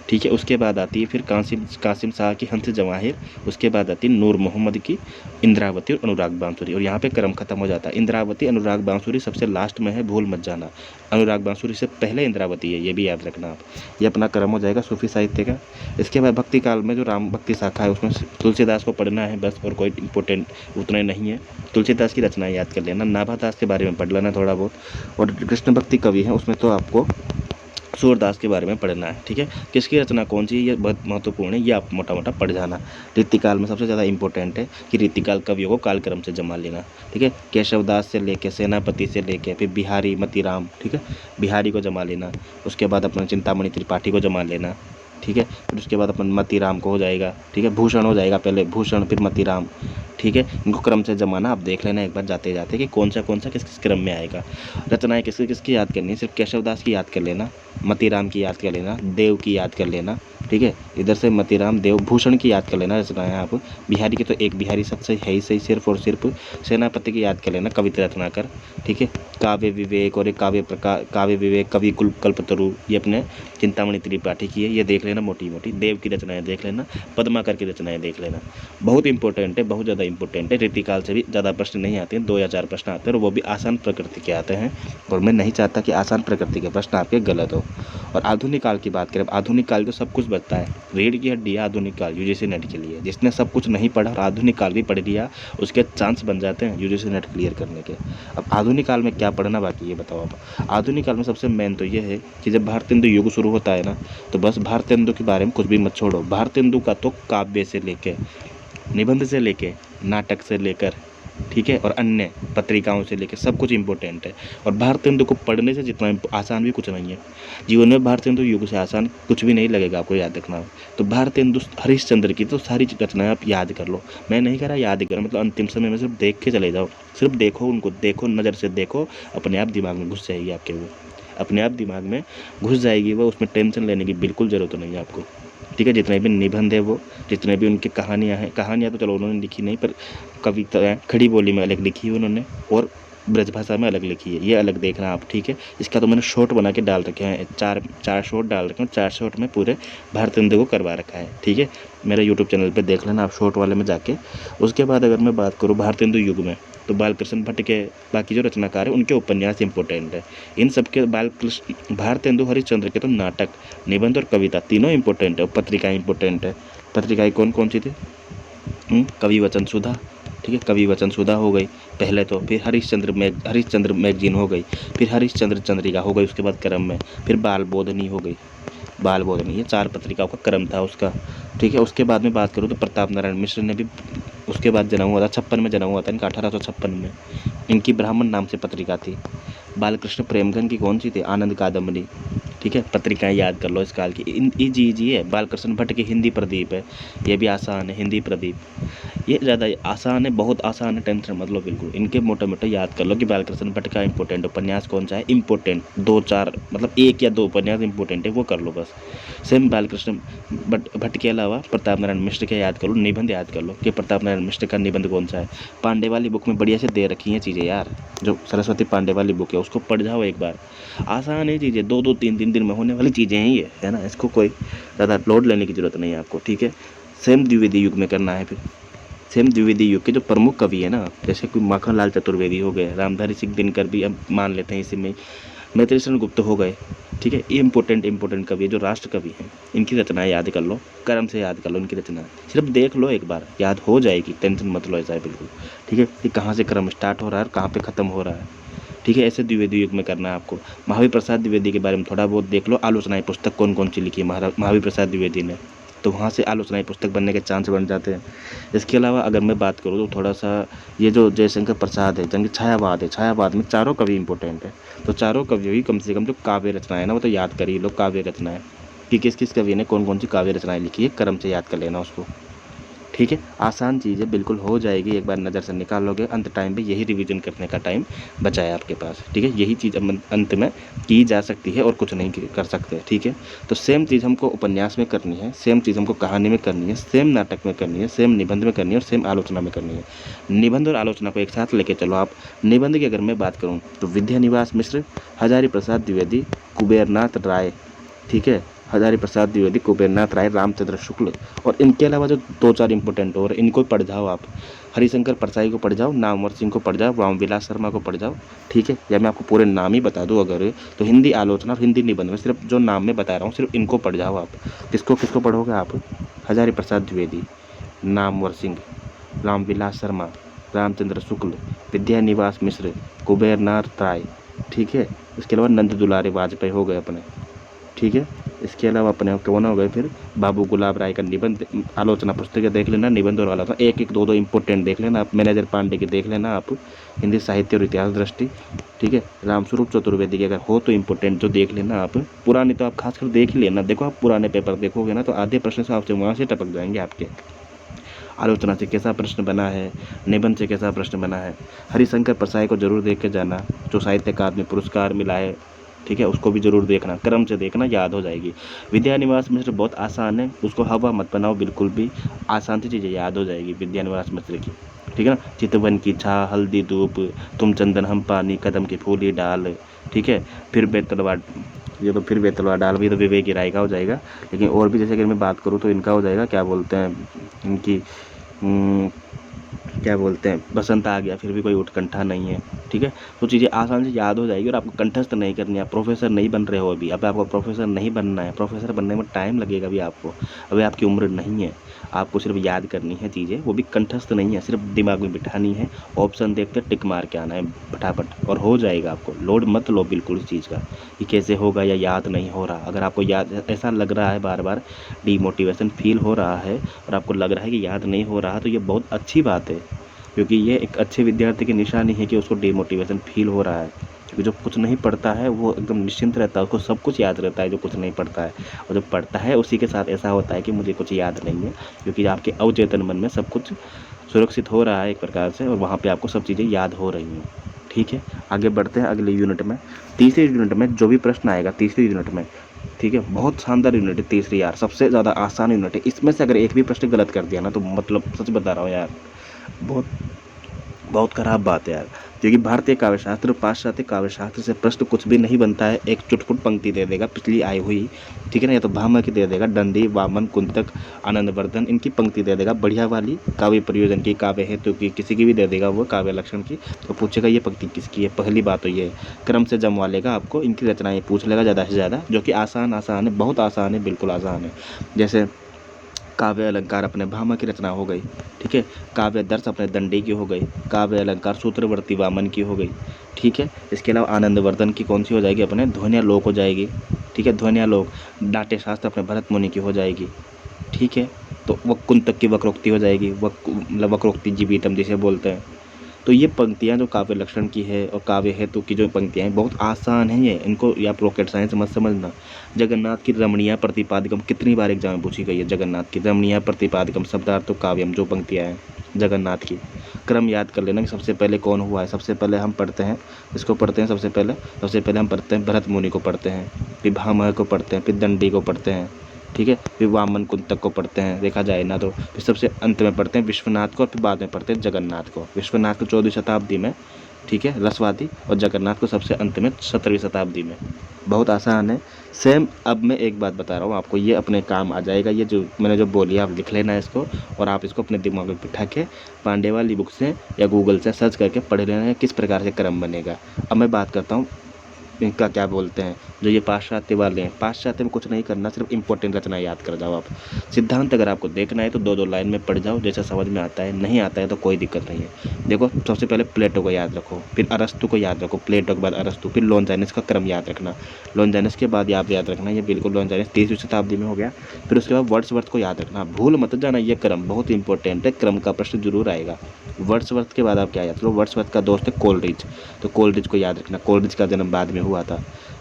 ठीक है। उसके बाद आती है फिर कासिम शाह की हंस जवाहिर, उसके बाद आती है नूर मोहम्मद की इंद्रावती और अनुराग बांसुरी, और यहाँ पे क्रम खत्म हो जाता है। इंद्रावती अनुराग बांसुरी सबसे लास्ट में है, भूल मत जाना। अनुराग बांसुरी से पहले इंद्रावती है, ये भी याद रखना आप। ये अपना क्रम हो जाएगा सूफी साहित्य का। इसके बाद भक्ति काल में जो राम भक्ति शाखा है उसमें तुलसीदास को पढ़ना है बस, और कोई इंपॉर्टेंट उतना नहीं है। तुलसीदास की रचनाएं याद कर लेना, नाभादास के बारे में पढ़ लेना थोड़ा बहुत, और कृष्ण भक्ति कवि हैं उसमें तो आपको सूरदास के बारे में पढ़ना है। ठीक है, किसकी रचना कौन सी है ये बहुत महत्वपूर्ण है, ये आप मोटा मोटा पढ़ जाना। रीतिकाल में सबसे ज़्यादा इंपॉर्टेंट है कि रीतिकाल कवियों को कालक्रम से जमा लेना। ठीक है, केशवदास से लेके सेनापति से लेके फिर बिहारी मतीराम, ठीक है, बिहारी को जमा लेना। उसके बाद अपना चिंतामणि त्रिपाठी को जमा लेना। ठीक है, फिर उसके बाद अपन मतीराम को हो जाएगा। ठीक है, भूषण हो जाएगा, पहले भूषण फिर मतीराम। ठीक है, इनको क्रम से जमाना आप देख लेना एक बार जाते जाते कि कौन सा किस किस क्रम में आएगा। रचनाएं किसकी किसकी याद करनी है, सिर्फ केशवदास की याद कर लेना, मतीराम की याद कर लेना, देव की याद कर लेना। ठीक है, इधर से मतीराम देव भूषण की याद कर लेना रचनाएं आप। बिहारी की तो एक बिहारी सबसे है ही सही, सिर्फ और सिर्फ। सेनापति की याद कर लेना, कविता रचना कर। ठीक है, काव्य विवेक और एक काव्य विवेक कवि कल्पतरु, ये अपने चिंतामणि त्रिपाठी की है, ये देख लेना मोटी मोटी। देव की रचनाएं देख लेना, पद्माकर की रचनाएं देख लेना। बहुत इंपॉर्टेंट है, बहुत ज़्यादा इंपॉर्टेंट है। रीतिकाल से भी ज़्यादा प्रश्न नहीं आते हैं, 2 या 4 प्रश्न आते हैं, और वो भी आसान प्रकृति के आते हैं। और मैं नहीं चाहता कि आसान प्रकृति के प्रश्न आपके गलत हो। और आधुनिक काल की बात करें, आधुनिक काल तो सब कुछ बचता है, रीढ़ की हड्डी है आधुनिक काल यूजीसी नेट के लिए। जिसने सब कुछ नहीं पढ़ा और आधुनिक काल भी पढ़ लिया, उसके चांस बन जाते हैं यूजीसी नेट क्लियर करने के। अब आधुनिक काल में क्या पढ़ना बाकी ये बताओ आप। आधुनिक काल में सबसे मेन तो ये है कि जब भारतेंदु युग शुरू होता है ना, तो बस भारतेंदु के बारे में कुछ भी मत छोड़ो। भारतेंदु का तो काव्य से लेके, निबंध से लेके, नाटक से लेकर, ठीक है, और अन्य पत्रिकाओं से लेकर सब कुछ इम्पोर्टेंट है। और भारतेंदु को पढ़ने से जितना आसान भी कुछ नहीं है जीवन में। भारतेंदु युग से आसान कुछ भी नहीं लगेगा आपको, याद रखना। तो भारतेंदु हरिश्चंद्र की तो सारी रचनाएं आप याद कर लो। मैं नहीं कह रहा याद करो, मतलब अंतिम समय में सिर्फ देख के चले जाओ, सिर्फ देखो उनको, देखो नज़र से देखो, अपने आप दिमाग में घुस जाएगी आपके, वो अपने आप दिमाग में घुस जाएगी वो। उसमें टेंशन लेने की बिल्कुल ज़रूरत नहीं है आपको। ठीक है, जितने भी निबंध है वो, जितने भी उनकी कहानियाँ हैं, कहानियाँ तो चलो उन्होंने लिखी नहीं, पर कविताएं खड़ी बोली में अलग लिखी है उन्होंने, और ब्रज भाषा में अलग लिखी है, ये अलग देखना आप। ठीक है, इसका तो मैंने शॉर्ट बना के डाल रखे हैं, चार शॉर्ट डाल रखे हैं, 4 शॉर्ट में पूरे भारतेंदु को करवा रखा है। ठीक है, मेरे यूट्यूब चैनल पे देख लेना आप शॉर्ट वाले में जाके। उसके बाद अगर मैं बात करूँ भारतेंदु युग में, तो बालकृष्ण भट्ट के बाकी जो रचनाकार हैं उनके उपन्यास इंपॉर्टेंट है। इन सब के भारतेंदु हरिश्चंद्र के तो नाटक, निबंध और कविता तीनों इंपॉर्टेंट है, और पत्रिकाएँ इंपॉर्टेंट है। पत्रिकाएँ कौन कौन सी थी? कवि वचन सुधा, ठीक है, कवि वचन सुधा हो गई पहले तो, फिर हरिश्चंद्र मैगजीन हो गई, फिर हरिश्चंद्र चंद्रिका हो गई उसके बाद क्रम में, फिर बाल बोधनी हो गई, बाल बोधनी, ये 4 पत्रिकाओं का क्रम था उसका। ठीक है, उसके बाद में बात करूँ तो प्रताप नारायण मिश्र ने भी उसके बाद जन्म हुआ था, 56 में जन्म हुआ था इनका, 1856 में। इनकी ब्राह्मण नाम से पत्रिका थी। बालकृष्ण प्रेमगन की कौन सी थी? आनंद कादम्बनी। ठीक है, पत्रिकाएं याद कर लो इस काल की। जी है, बालकृष्ण भट्ट की हिंदी प्रदीप है, ये भी आसान है, हिंदी प्रदीप, ये ज़्यादा आसान है, बहुत आसान है, टेंशन मत लो बिल्कुल। इनके मोटे मोटे याद कर लो कि बालकृष्ण भट्ट का इंपॉर्टेंट उपन्यास कौन सा है, इंपॉर्टेंट 2-4, मतलब 1 या 2 उपन्यास इंपॉर्टेंट है, वो कर लो बस। सेम बालकृष्ण भट्ट के अलावा प्रताप नारायण मिश्र के याद कर लो, निबंध याद कर लो कि प्रताप नारायण मिश्र का निबंध कौन सा है। पांडे वाली बुक में बढ़िया से दे रखी हैं चीज़ें यार, जो सरस्वती पांडे वाली बुक है उसको पढ़ जाओ एक बार। आसान है चीज़ें, 2-2, 3-3 दिन में होने वाली चीज़ें हैं ये, है ना, इसको कोई ज़्यादा लोड लेने की ज़रूरत नहीं है आपको। ठीक है, सेम द्विवेदी युग में करना है। फिर सेम द्विवेदी युग के जो प्रमुख कवि है ना, जैसे कोई माखनलाल चतुर्वेदी हो गए, रामधारी सिंह दिनकर भी अब मान लेते हैं इसी में, मैत्रेय गुप्त हो गए। ठीक है, ये इंपॉर्टेंट कवि जो राष्ट्र कवि हैं, इनकी रचनाएं याद कर लो, क्रम से याद कर लो इनकी रचनाएं, सिर्फ देख लो एक बार, याद हो जाएगी, टेंशन मत लो ऐसा है बिल्कुल। ठीक है, कि कहाँ से क्रम स्टार्ट हो रहा है और कहाँ पे ख़त्म हो रहा है। ठीक है, ऐसे द्विवेदी युग में करना है आपको। महावीर प्रसाद द्विवेदी के बारे में थोड़ा बहुत देख लो, आलोचनाएं पुस्तक कौन कौन सी लिखी है महावीर प्रसाद द्विवेदी ने, तो वहाँ से आलोचनाएं पुस्तक बनने के चांस बन जाते हैं। इसके अलावा अगर मैं बात करूँ तो थोड़ा सा ये जो जयशंकर प्रसाद है, जंग छायावाद है, छायावाद में चारों कवि इंपॉर्टेंट है। तो चारों कवियों की कम से कम जो काव्य रचनाएं है ना, वो तो याद कर ही लो, काव्य रचनाएं कि किस किस कवि ने कौन कौन सी काव्य रचनाएं लिखी है, क्रम से याद कर लेना उसको। ठीक है, आसान चीज़ है, बिल्कुल हो जाएगी, एक बार नज़र से निकाल लोगे। अंत टाइम पे यही रिवीजन करने का टाइम बचा है आपके पास। ठीक है, यही चीज़ अंत में की जा सकती है और कुछ नहीं कर सकते। ठीक है, तो सेम चीज़ हमको उपन्यास में करनी है, सेम चीज़ हमको कहानी में करनी है, सेम नाटक में करनी है, सेम निबंध में करनी है, और सेम आलोचना में करनी है। निबंध और आलोचना को एक साथ लेके चलो आप। निबंध की अगर मैं बात करूँ तो विद्यानिवास मिश्र, हजारी प्रसाद द्विवेदी, कुबेरनाथ राय, ठीक है, हजारी प्रसाद द्विवेदी, कुबेरनाथ राय, रामचंद्र शुक्ल। और इनके अलावा जो 2-4 इंपॉर्टेंट और इनको पढ़ जाओ आप। हरिशंकर परसाई को पढ़ जाओ, नामवर सिंह को पढ़ जाओ, रामविलास शर्मा को पढ़ जाओ, ठीक है। या मैं आपको पूरे नाम ही बता दूं अगर, तो हिंदी आलोचना और हिंदी निबंध में सिर्फ जो नाम मैं बता रहा हूँ सिर्फ इनको पढ़ जाओ आप। किसको किसको पढ़ोगे आप? हजारी प्रसाद द्विवेदी, नामवर सिंह, रामविलास शर्मा, रामचंद्र शुक्ल, विद्यानिवास मिश्र, कुबेरनाथ राय, ठीक है। इसके अलावा नंद दुलारे वाजपेयी हो गए अपने, ठीक है। इसके अलावा अपने कौन हो गए फिर? बाबू गुलाब राय का निबंध आलोचना पुस्तकें देख लेना, निबंध और आलोचना एक एक 2-2 इंपॉर्टेंट देख लेना आप। मैनेजर पांडे की देख लेना आप, हिंदी साहित्य और इतिहास दृष्टि, ठीक है। रामस्वरूप चतुर्वेदी की अगर हो तो इंपॉर्टेंट जो देख लेना आप। पुराने तो आप खासकर देख ही लेना। देखो आप पुराने पेपर देखोगे ना तो आधे प्रश्न से आपसे वहाँ से टपक जाएंगे आपके। आलोचना से कैसा प्रश्न बना है, निबंध से कैसा प्रश्न बना है। हरिशंकर परसाई को जरूर देख के जाना, जो साहित्य अकादमी पुरस्कार मिला है, ठीक है। उसको भी जरूर देखना, क्रम से देखना, याद हो जाएगी। विद्यानिवास मिश्र बहुत आसान है, उसको हवा मत बनाओ, बिल्कुल भी आसान सी चीज़ें याद हो जाएगी विद्यानिवास मिश्र की, ठीक है ना। चितवन की छा, हल्दी धूप, तुम चंदन हम पानी, कदम की फूली डाल, ठीक है। फिर बेतलवा, ये तो फिर बेतलवा डाल भी तो विवेक राय का हो जाएगा। लेकिन और भी जैसे अगर मैं बात करूँ तो इनका हो जाएगा, क्या बोलते हैं इनकी, क्या बोलते हैं, बसंत आ गया फिर भी कोई उत्कंठा नहीं है, ठीक है। तो चीज़ें आसान से याद हो जाएगी और आपको कंठस्थ नहीं करनी है। आप प्रोफेसर नहीं बन रहे हो अभी, अब आपको प्रोफेसर नहीं बनना है। प्रोफेसर बनने में टाइम लगेगा अभी आपको, अभी आपकी उम्र नहीं है। आपको सिर्फ याद करनी है चीज़ें, वो भी कंठस्थ नहीं है, सिर्फ दिमाग में बिठानी है। ऑप्शन देखते टिक मार के आना है फटाफट और हो जाएगा। आपको लोड मत लो बिल्कुल इस चीज़ का कि कैसे होगा या याद नहीं हो रहा। अगर आपको याद ऐसा लग रहा है, बार बार डीमोटिवेशन फील हो रहा है और आपको लग रहा है कि याद नहीं हो रहा, तो ये बहुत अच्छी बात है, क्योंकि ये एक अच्छे विद्यार्थी की निशानी है कि उसको डिमोटिवेशन फील हो रहा है। क्योंकि जो कुछ नहीं पढ़ता है वो एकदम निश्चिंत रहता है, उसको सब कुछ याद रहता है जो कुछ नहीं पढ़ता है। और जो पढ़ता है उसी के साथ ऐसा होता है कि मुझे कुछ याद नहीं है, क्योंकि आपके अवचेतन मन में सब कुछ सुरक्षित हो रहा है एक प्रकार से, और वहाँ पर आपको सब चीज़ें याद हो रही हैं, ठीक है। आगे बढ़ते हैं अगले यूनिट में। तीसरे यूनिट में जो भी प्रश्न आएगा तीसरे यूनिट में, ठीक है, बहुत शानदार यूनिट है तीसरी यार, सबसे ज़्यादा आसान यूनिट है। इसमें से अगर एक भी प्रश्न गलत कर दिया ना तो मतलब सच बता रहा हूँ यार, बहुत बहुत खराब बात है यार। क्योंकि भारतीय काव्यशास्त्र पाश्चात्य काव्यशास्त्र से प्रश्न कुछ भी नहीं बनता है। एक चुटपुट पंक्ति दे देगा पिछली आई हुई, ठीक है ना, या तो भामा की दे देगा, दंडी, वामन, कुंतक, आनंदवर्धन, इनकी पंक्ति दे देगा बढ़िया वाली, काव्य प्रयोजन की, काव्य हेतु की, किसी की भी दे देगा वो काव्य लक्षण की। तो पूछेगा ये पंक्ति किसकी है, पहली बात तो ये है। क्रम से जमवा लेगा आपको, इनकी रचनाएं पूछ लेगा ज़्यादा से ज़्यादा, जो कि आसान आसान है, बहुत आसान है, बिल्कुल आसान है। जैसे काव्य अलंकार अपने भामा की रचना हो गई, ठीक है। काव्य दर्श अपने दंडी की हो गई। काव्य अलंकार सूत्रवर्ती वामन की हो गई, ठीक है। इसके अलावा आनंदवर्धन की कौन सी हो जाएगी अपने, ध्वन्यालोक हो जाएगी, ठीक है, ध्वन्यालोक। नाट्य शास्त्र अपने भरत मुनि की हो जाएगी, ठीक है। तो कुंतक की वक्रोक्ति हो जाएगी, वक्रोक्ति जीवितम जिसे बोलते हैं। तो ये पंक्तियाँ जो काव्य लक्षण की है और काव्य हेतु की जो पंक्तियाँ हैं बहुत आसान हैं, ये इनको या रॉकेट साइंस मत समझना। जगन्नाथ की रमणीय प्रतिपादकम कितनी बार एग्जाम में पूछी गई है, जगन्नाथ की रमणीय प्रतिपादकम शब्दार्थ काव्यम, जो पंक्तियाँ हैं जगन्नाथ की। क्रम याद कर लेना कि सबसे पहले कौन हुआ है। सबसे पहले हम पढ़ते हैं, इसको पढ़ते हैं सबसे पहले हम पढ़ते हैं भरत मुनि को पढ़ते हैं, फिर भामह को पढ़ते हैं, फिर दंडी को पढ़ते हैं, ठीक है, फिर वामन कुंतक को पढ़ते हैं देखा जाए ना तो, फिर सबसे अंत में पढ़ते हैं विश्वनाथ को, और फिर बाद में पढ़ते हैं जगन्नाथ को। विश्वनाथ को 14वीं शताब्दी में, ठीक है, रसवादी, और जगन्नाथ को सबसे अंत में 17वीं शताब्दी में। बहुत आसान है सेम। अब मैं एक बात बता रहा हूँ आपको, ये अपने काम आ जाएगा, ये जो मैंने जो बोली आप लिख लेना इसको, और आप इसको अपने दिमाग में बिठा के पांडे वाली बुक से या गूगल से सर्च करके पढ़ लेना है किस प्रकार से क्रम बनेगा। अब मैं बात करता हूँ इनका, क्या बोलते हैं, जो ये पाश्चात्य वाले हैं, पाश्चात्य में कुछ नहीं करना, सिर्फ इंपॉर्टेंट रचना याद कर जाओ आप। सिद्धांत अगर आपको देखना है तो 2-2 लाइन में पढ़ जाओ, जैसा समझ में आता है। नहीं आता है तो कोई दिक्कत नहीं है। देखो सबसे पहले प्लेटो को याद रखो, फिर अरस्तु को याद रखो, प्लेटो के बाद अरस्तु, फिर लॉन्जाइनस का क्रम याद रखना। लॉन्जाइनस के बाद याद रखना, ये बिल्कुल लॉन्जाइनस 30वीं शताब्दी में हो गया। फिर उसके बाद वर्ड्सवर्थ को याद रखना, भूल मत जाना, ये क्रम बहुत इंपॉर्टेंट है, क्रम का प्रश्न जरूर आएगा। वर्ड्सवर्थ के बाद आप क्या याद करो, वर्ड्सवर्थ का दोस्त है कोलरिज, तो कोलरिज को याद रखना, कोलरिज का जन्म बाद में हुआ था।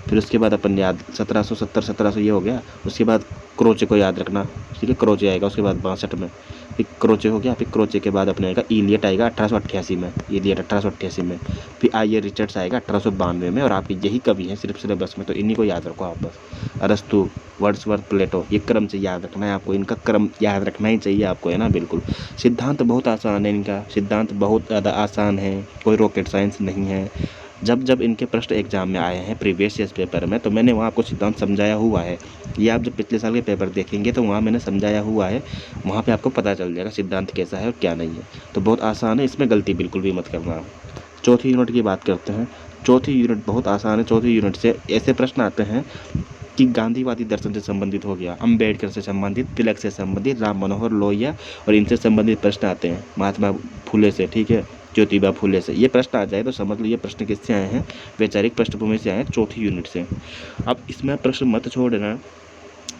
फिर उसके बाद अपन याद 1770 ये हो गया। उसके बाद क्रोचे को याद रखना, ठीक है, क्रोचे आएगा उसके बाद 62 में, फिर क्रोचे हो गया। फिर क्रोचे के बाद अपने आएगा इलियट आएगा 1888 में, इलियट 1888 में। फिर आइए रिचर्ड्स आएगा 1892 में, और आपके यही कवि हैं सिर्फ सिलेबस में, तो इन्हीं को याद रखो आप बस। अरस्तु, वर्ड्सवर्थ, प्लेटो, ये क्रम से याद रखना है आपको, इनका क्रम याद रखना ही चाहिए आपको, है ना, बिल्कुल। सिद्धांत बहुत आसान है इनका, सिद्धांत बहुत ज़्यादा आसान है, कोई रॉकेट साइंस नहीं है। जब जब इनके प्रश्न एग्जाम में आए हैं प्रीवियस ईयर पेपर में, तो मैंने वहाँ आपको सिद्धांत समझाया हुआ है। ये आप जब पिछले साल के पेपर देखेंगे तो वहाँ मैंने समझाया हुआ है, वहाँ पे आपको पता चल जाएगा सिद्धांत कैसा है और क्या नहीं है। तो बहुत आसान है, इसमें गलती बिल्कुल भी मत करना। चौथी यूनिट की बात करते हैं। चौथी यूनिट बहुत आसान है। चौथी यूनिट से ऐसे प्रश्न आते हैं कि गांधीवादी दर्शन से संबंधित हो गया, अम्बेडकर से संबंधित, तिलक से संबंधित, राम मनोहर लोहिया और इनसे संबंधित प्रश्न आते हैं, महात्मा फुले से, ठीक है, ज्योतिबा फुले से। ये प्रश्न आ जाए तो समझ लो ये प्रश्न किससे आए हैं, वैचारिक पृष्ठभूमि से आए हैं, चौथी यूनिट से। अब इसमें प्रश्न मत छोड़ देना,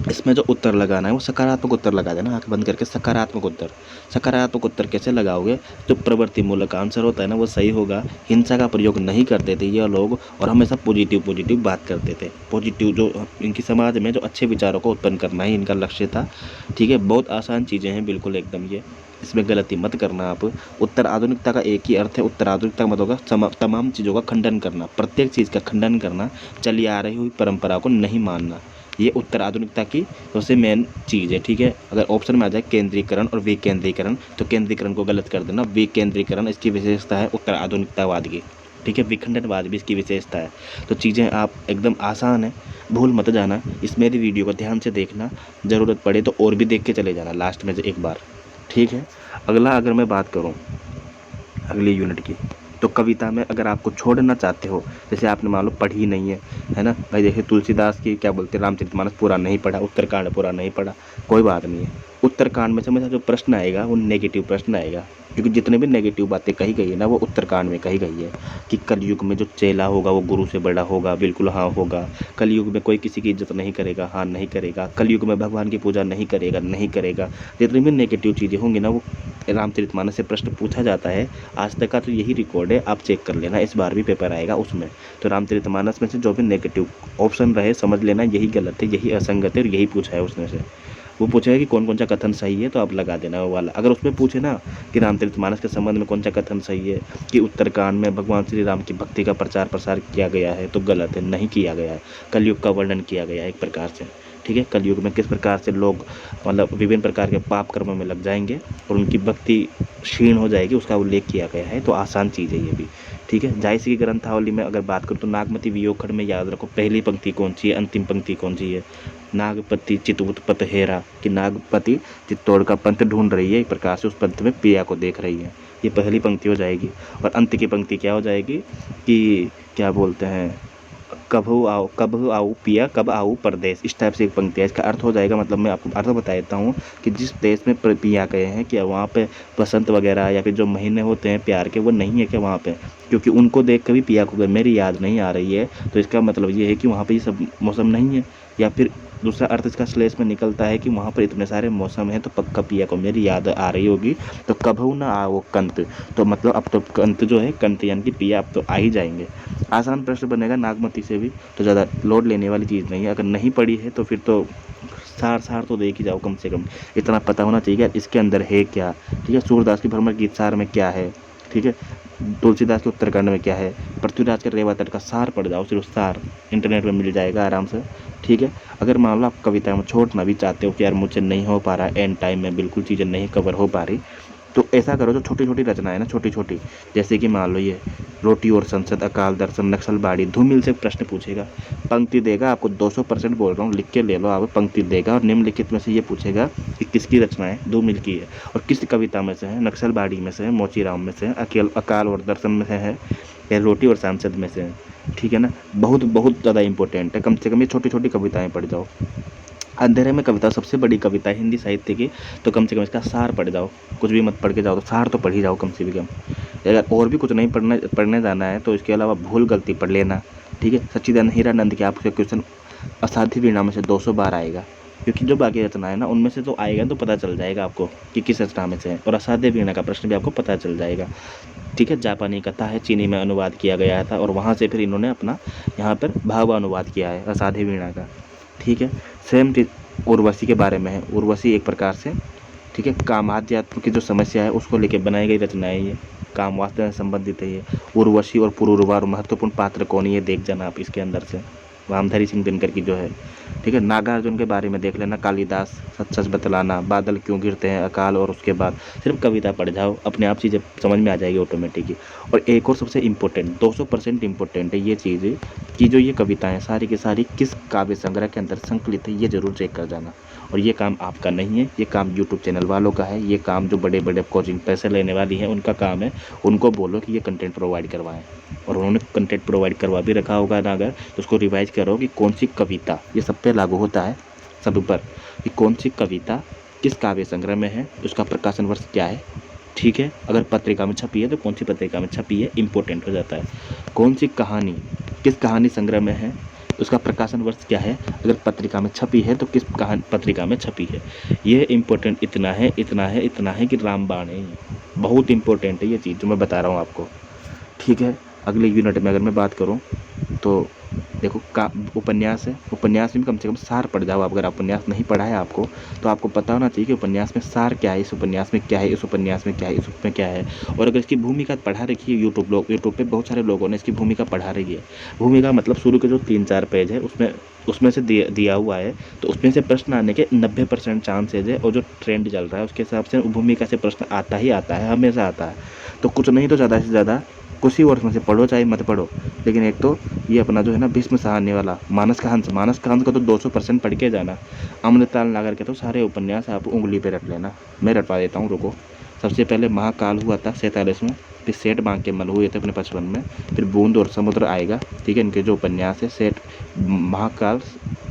इसमें जो उत्तर लगाना है वो सकारात्मक उत्तर लगा देना, आंख बंद करके सकारात्मक उत्तर। सकारात्मक उत्तर कैसे लगाओगे, जो प्रवृत्ति मूलक आंसर होता है ना वो सही होगा। हिंसा का प्रयोग नहीं करते थे ये लोग, और हमेशा पॉजिटिव बात करते थे। पॉजिटिव जो इनकी समाज में जो अच्छे विचारों को उत्पन्न करना ही इनका लक्ष्य था, ठीक है। बहुत आसान चीज़ें हैं बिल्कुल एकदम, ये इसमें गलती मत करना आप। उत्तर आधुनिकता का एक ही अर्थ है, उत्तर आधुनिकता मत होगा तमाम चीज़ों का खंडन करना, प्रत्येक चीज़ का खंडन करना, चली आ रही हुई परंपरा को नहीं मानना। ये उत्तर आधुनिकता की सबसे मेन चीज़ है, ठीक है। अगर ऑप्शन में आ जाए केंद्रीकरण और विकेंद्रीकरण, तो केंद्रीकरण को गलत कर देना। विकेंद्रीकरण इसकी विशेषता है उत्तर आधुनिकतावाद की, ठीक है। विखंडनवाद भी इसकी विशेषता है। तो चीज़ें आप एकदम आसान है, भूल मत जाना। इस मेरी वीडियो को ध्यान से देखना, ज़रूरत पड़े तो और भी देख के चले जाना लास्ट में से एक बार, ठीक है। अगला अगर मैं बात करूँ अगली यूनिट की, तो कविता में अगर आपको छोड़ना चाहते हो, जैसे आपने मान लो पढ़ी नहीं है ना भाई, देखिए तुलसीदास की क्या बोलते हैं, रामचरितमानस पूरा नहीं पढ़ा, उत्तरकांड पूरा नहीं पढ़ा, कोई बात नहीं है। उत्तरकांड में से हमेशा जो प्रश्न आएगा वो नेगेटिव प्रश्न आएगा, क्योंकि जितने भी नेगेटिव बातें कही गई है ना वो उत्तरकांड में कही गई है। कि कलयुग में जो चेला होगा वो गुरु से बड़ा होगा, बिल्कुल हाँ होगा। कलयुग में कोई किसी की इज्जत नहीं करेगा, हाँ नहीं करेगा। कलयुग में भगवान की पूजा नहीं करेगा, नहीं करेगा। जितनी भी नेगेटिव चीज़ें होंगी ना वो रामचरितमानस से प्रश्न पूछा जाता है। आज तक का तो यही रिकॉर्ड है, आप चेक कर लेना, इस बार भी पेपर आएगा उसमें। तो रामचरितमानस में से जो भी नेगेटिव ऑप्शन रहे समझ लेना यही गलत है, यही असंगत है और यही पूछा है उसमें से। वो पूछेगा कि कौन कौन सा कथन सही है, तो आप लगा देना वो वाला। अगर उसमें पूछे ना कि रामचरितमानस के संबंध में कौन सा कथन सही है, कि उत्तरकांड में भगवान श्री राम की भक्ति का प्रचार प्रसार किया गया है, तो गलत है, नहीं किया गया है। कलयुग का वर्णन किया गया है एक प्रकार से, ठीक है। कलयुग में किस प्रकार से लोग मतलब विभिन्न प्रकार के पाप कर्मों में लग जाएंगे और उनकी भक्ति क्षीण हो जाएगी, उसका उल्लेख किया गया है। तो आसान चीज़ है ये भी, ठीक है। जायसी की ग्रंथावली में अगर बात करूँ तो नागमती वियोगखंड में याद रखो पहली पंक्ति कौन सी है, अंतिम पंक्ति कौन सी है। नागपति चितउत पत हेरा, कि नागपति चित्तौड़ का पंथ ढूंढ रही है, एक प्रकार से उस पंथ में पिया को देख रही है, ये पहली पंक्ति हो जाएगी। और अंत की पंक्ति क्या हो जाएगी कि क्या बोलते हैं, कब आओ पिया, कब आओ परदेश, इस टाइप से एक पंक्ति है। इसका अर्थ हो जाएगा, मतलब मैं आपको अर्थ बता देता हूँ कि जिस देश में पिया गए हैं कि वहाँ पे बसंत वगैरह या फिर जो महीने होते हैं प्यार के वो नहीं है क्या वहाँ पे, क्योंकि उनको देख कर भी पिया को मेरी याद नहीं आ रही है। तो इसका मतलब ये है कि वहाँ पे ये सब मौसम नहीं है। या फिर दूसरा अर्थ इसका श्लेष में निकलता है कि वहाँ पर इतने सारे मौसम हैं तो पक्का पिया को मेरी याद आ रही होगी। तो कभू ना आओ कंत, तो मतलब अब तो कंत जो है, कंत यानी कि पिया अब तो आ ही जाएंगे। आसान प्रश्न बनेगा नागमती से भी, तो ज़्यादा लोड लेने वाली चीज़ नहीं है। अगर नहीं पढ़ी है तो फिर तो सार तो देख ही जाओ, कम से कम इतना पता होना चाहिए कि इसके अंदर है क्या, ठीक है। सूरदास की भ्रमर गीत सार में क्या है, ठीक है। तुलसीदास के उत्तरकांड में क्या है, पृथ्वीराज के रेवा तट का सार पढ़ जाओ, सिर्फ सार इंटरनेट में मिल जाएगा आराम से, ठीक है। अगर मान लो आप कविता में छोड़ना भी चाहते हो कि यार मुझसे नहीं हो पा रहा, एंड टाइम में बिल्कुल चीज़ें नहीं कवर हो पा रही, तो ऐसा करो जो छोटी छोटी रचनाएं ना, छोटी छोटी, जैसे कि मान लो ये रोटी और संसद, अकाल दर्शन, नक्सलबाड़ी, धूमिल से प्रश्न पूछेगा, पंक्ति देगा आपको, 200% बोल रहा हूँ, लिख के ले लो आप। पंक्ति देगा और निम्नलिखित में से ये पूछेगा कि किसकी रचना है, धूमिल की है, और किस कविता में से है, नक्सलबाड़ी में से है, मोचीराम में से है, अकाल और दर्शन में से है, या रोटी और सांसद में से है, ठीक है ना। बहुत बहुत ज़्यादा इंपॉर्टेंट है, कम से कम ये छोटी छोटी कविताएँ पढ़ जाओ। अंधेरे में कविता सबसे बड़ी कविता है हिंदी साहित्य की, तो कम से कम इसका सार पढ़ जाओ। कुछ भी मत पढ़ के जाओ, तो सार तो पढ़ ही जाओ कम से कम। अगर और भी कुछ नहीं पढ़ने जाना है तो इसके अलावा भूल गलती पढ़ लेना, ठीक है। सच्चिदानंद हीरानंद के आपके क्वेश्चन असाध्य वीणा में से 200 बार आएगा, क्योंकि जो बाकी रचना है ना उनमें से तो आएगा, तो पता चल जाएगा आपको कि किस रचना में से है। और असाध्य वीणा का प्रश्न भी आपको पता चल जाएगा, ठीक है। जापानी कथा है, चीनी में अनुवाद किया गया था, और वहाँ से फिर इन्होंने अपना यहाँ पर भाव अनुवाद किया है असाध्य वीणा का, ठीक है। सेम उर्वशी के बारे में है। उर्वशी एक प्रकार से, ठीक है, कामाध्यात्म की जो समस्या है उसको लेके बनाई गई रचना है ये, काम वास्तव से संबंधित है ये। उर्वशी और पुरूरवा और महत्वपूर्ण पात्र कौन है ये देख जाना आप इसके अंदर से, वामधारी सिंह दिनकर की जो है, ठीक है। नागार्जुन के बारे में देख लेना, कालिदास, सच सच बतलाना, बादल क्यों गिरते हैं, अकाल, और उसके बाद सिर्फ कविता पढ़ जाओ, अपने आप चीज़ें समझ में आ जाएगी ऑटोमेटिकली। और एक और सबसे इम्पोर्टेंट, 200% इम्पोर्टेंट है ये चीज़ कि जो ये कविताएं सारी की सारी किस काव्य संग्रह के अंदर संकलित है, ये जरूर चेक कर जाना। और ये काम आपका नहीं है, ये काम यूट्यूब चैनल वालों का है, ये काम जो बड़े बड़े कोचिंग पैसे लेने वाली हैं उनका काम है। उनको बोलो कि ये कंटेंट प्रोवाइड करवाएं, और उन्होंने कंटेंट प्रोवाइड करवा भी रखा होगा ना, अगर तो उसको रिवाइज करो कि कौन सी कविता, ये सब पे लागू होता है सब पर, कि कौन सी कविता किस काव्य संग्रह में है, उसका प्रकाशन वर्ष क्या है, ठीक है। अगर पत्रिका में छपी है तो कौन सी पत्रिका में छपी है, इंपॉर्टेंट हो जाता है। कौन सी कहानी किस कहानी संग्रह में है, उसका प्रकाशन वर्ष क्या है, अगर पत्रिका में छपी है तो किस कहानी पत्रिका में छपी है। ये इम्पोर्टेंट इतना है, इतना है, इतना है कि रामबाण है, बहुत इंपॉर्टेंट है ये चीज़ जो मैं बता रहा हूँ आपको, ठीक है। अगले यूनिट में अगर मैं बात करूँ तो देखो का उपन्यास है, उपन्यास में कम से कम सार पढ़ जाओ। अगर उपन्यास नहीं पढ़ा है आपको तो आपको पता होना चाहिए कि उपन्यास में सार क्या है, इस उपन्यास में क्या है, इस उपन्यास में क्या है, इस में क्या है। और अगर इसकी भूमिका पढ़ा रखी है, यूट्यूब पे बहुत सारे लोगों ने इसकी भूमिका पढ़ा रही है। भूमिका मतलब शुरू के जो 3-4 पेज है उसमें से दिया हुआ है, तो उसमें से प्रश्न आने के 90% चांसेज है। और जो ट्रेंड चल रहा है उसके हिसाब से भूमिका से प्रश्न आता ही आता है, हमेशा आता है। तो कुछ नहीं तो ज़्यादा से ज़्यादा कुछ ही वर्ष में से पढ़ो, चाहे मत पढ़ो, लेकिन एक तो ये अपना जो है ना भीष्म सहारने वाला मानस का हंस को तो 200% पढ़ के जाना। अमृतलाल नागर के तो सारे उपन्यास आप उंगली पे रख लेना, मैं रटवा देता हूँ, रुको। सबसे पहले महाकाल हुआ था 47 में, फिर सेठ बांके हुए थे अपने 55 में, फिर बूंद और समुद्र आएगा, ठीक है। इनके जो उपन्यास है सेठ महाकाल,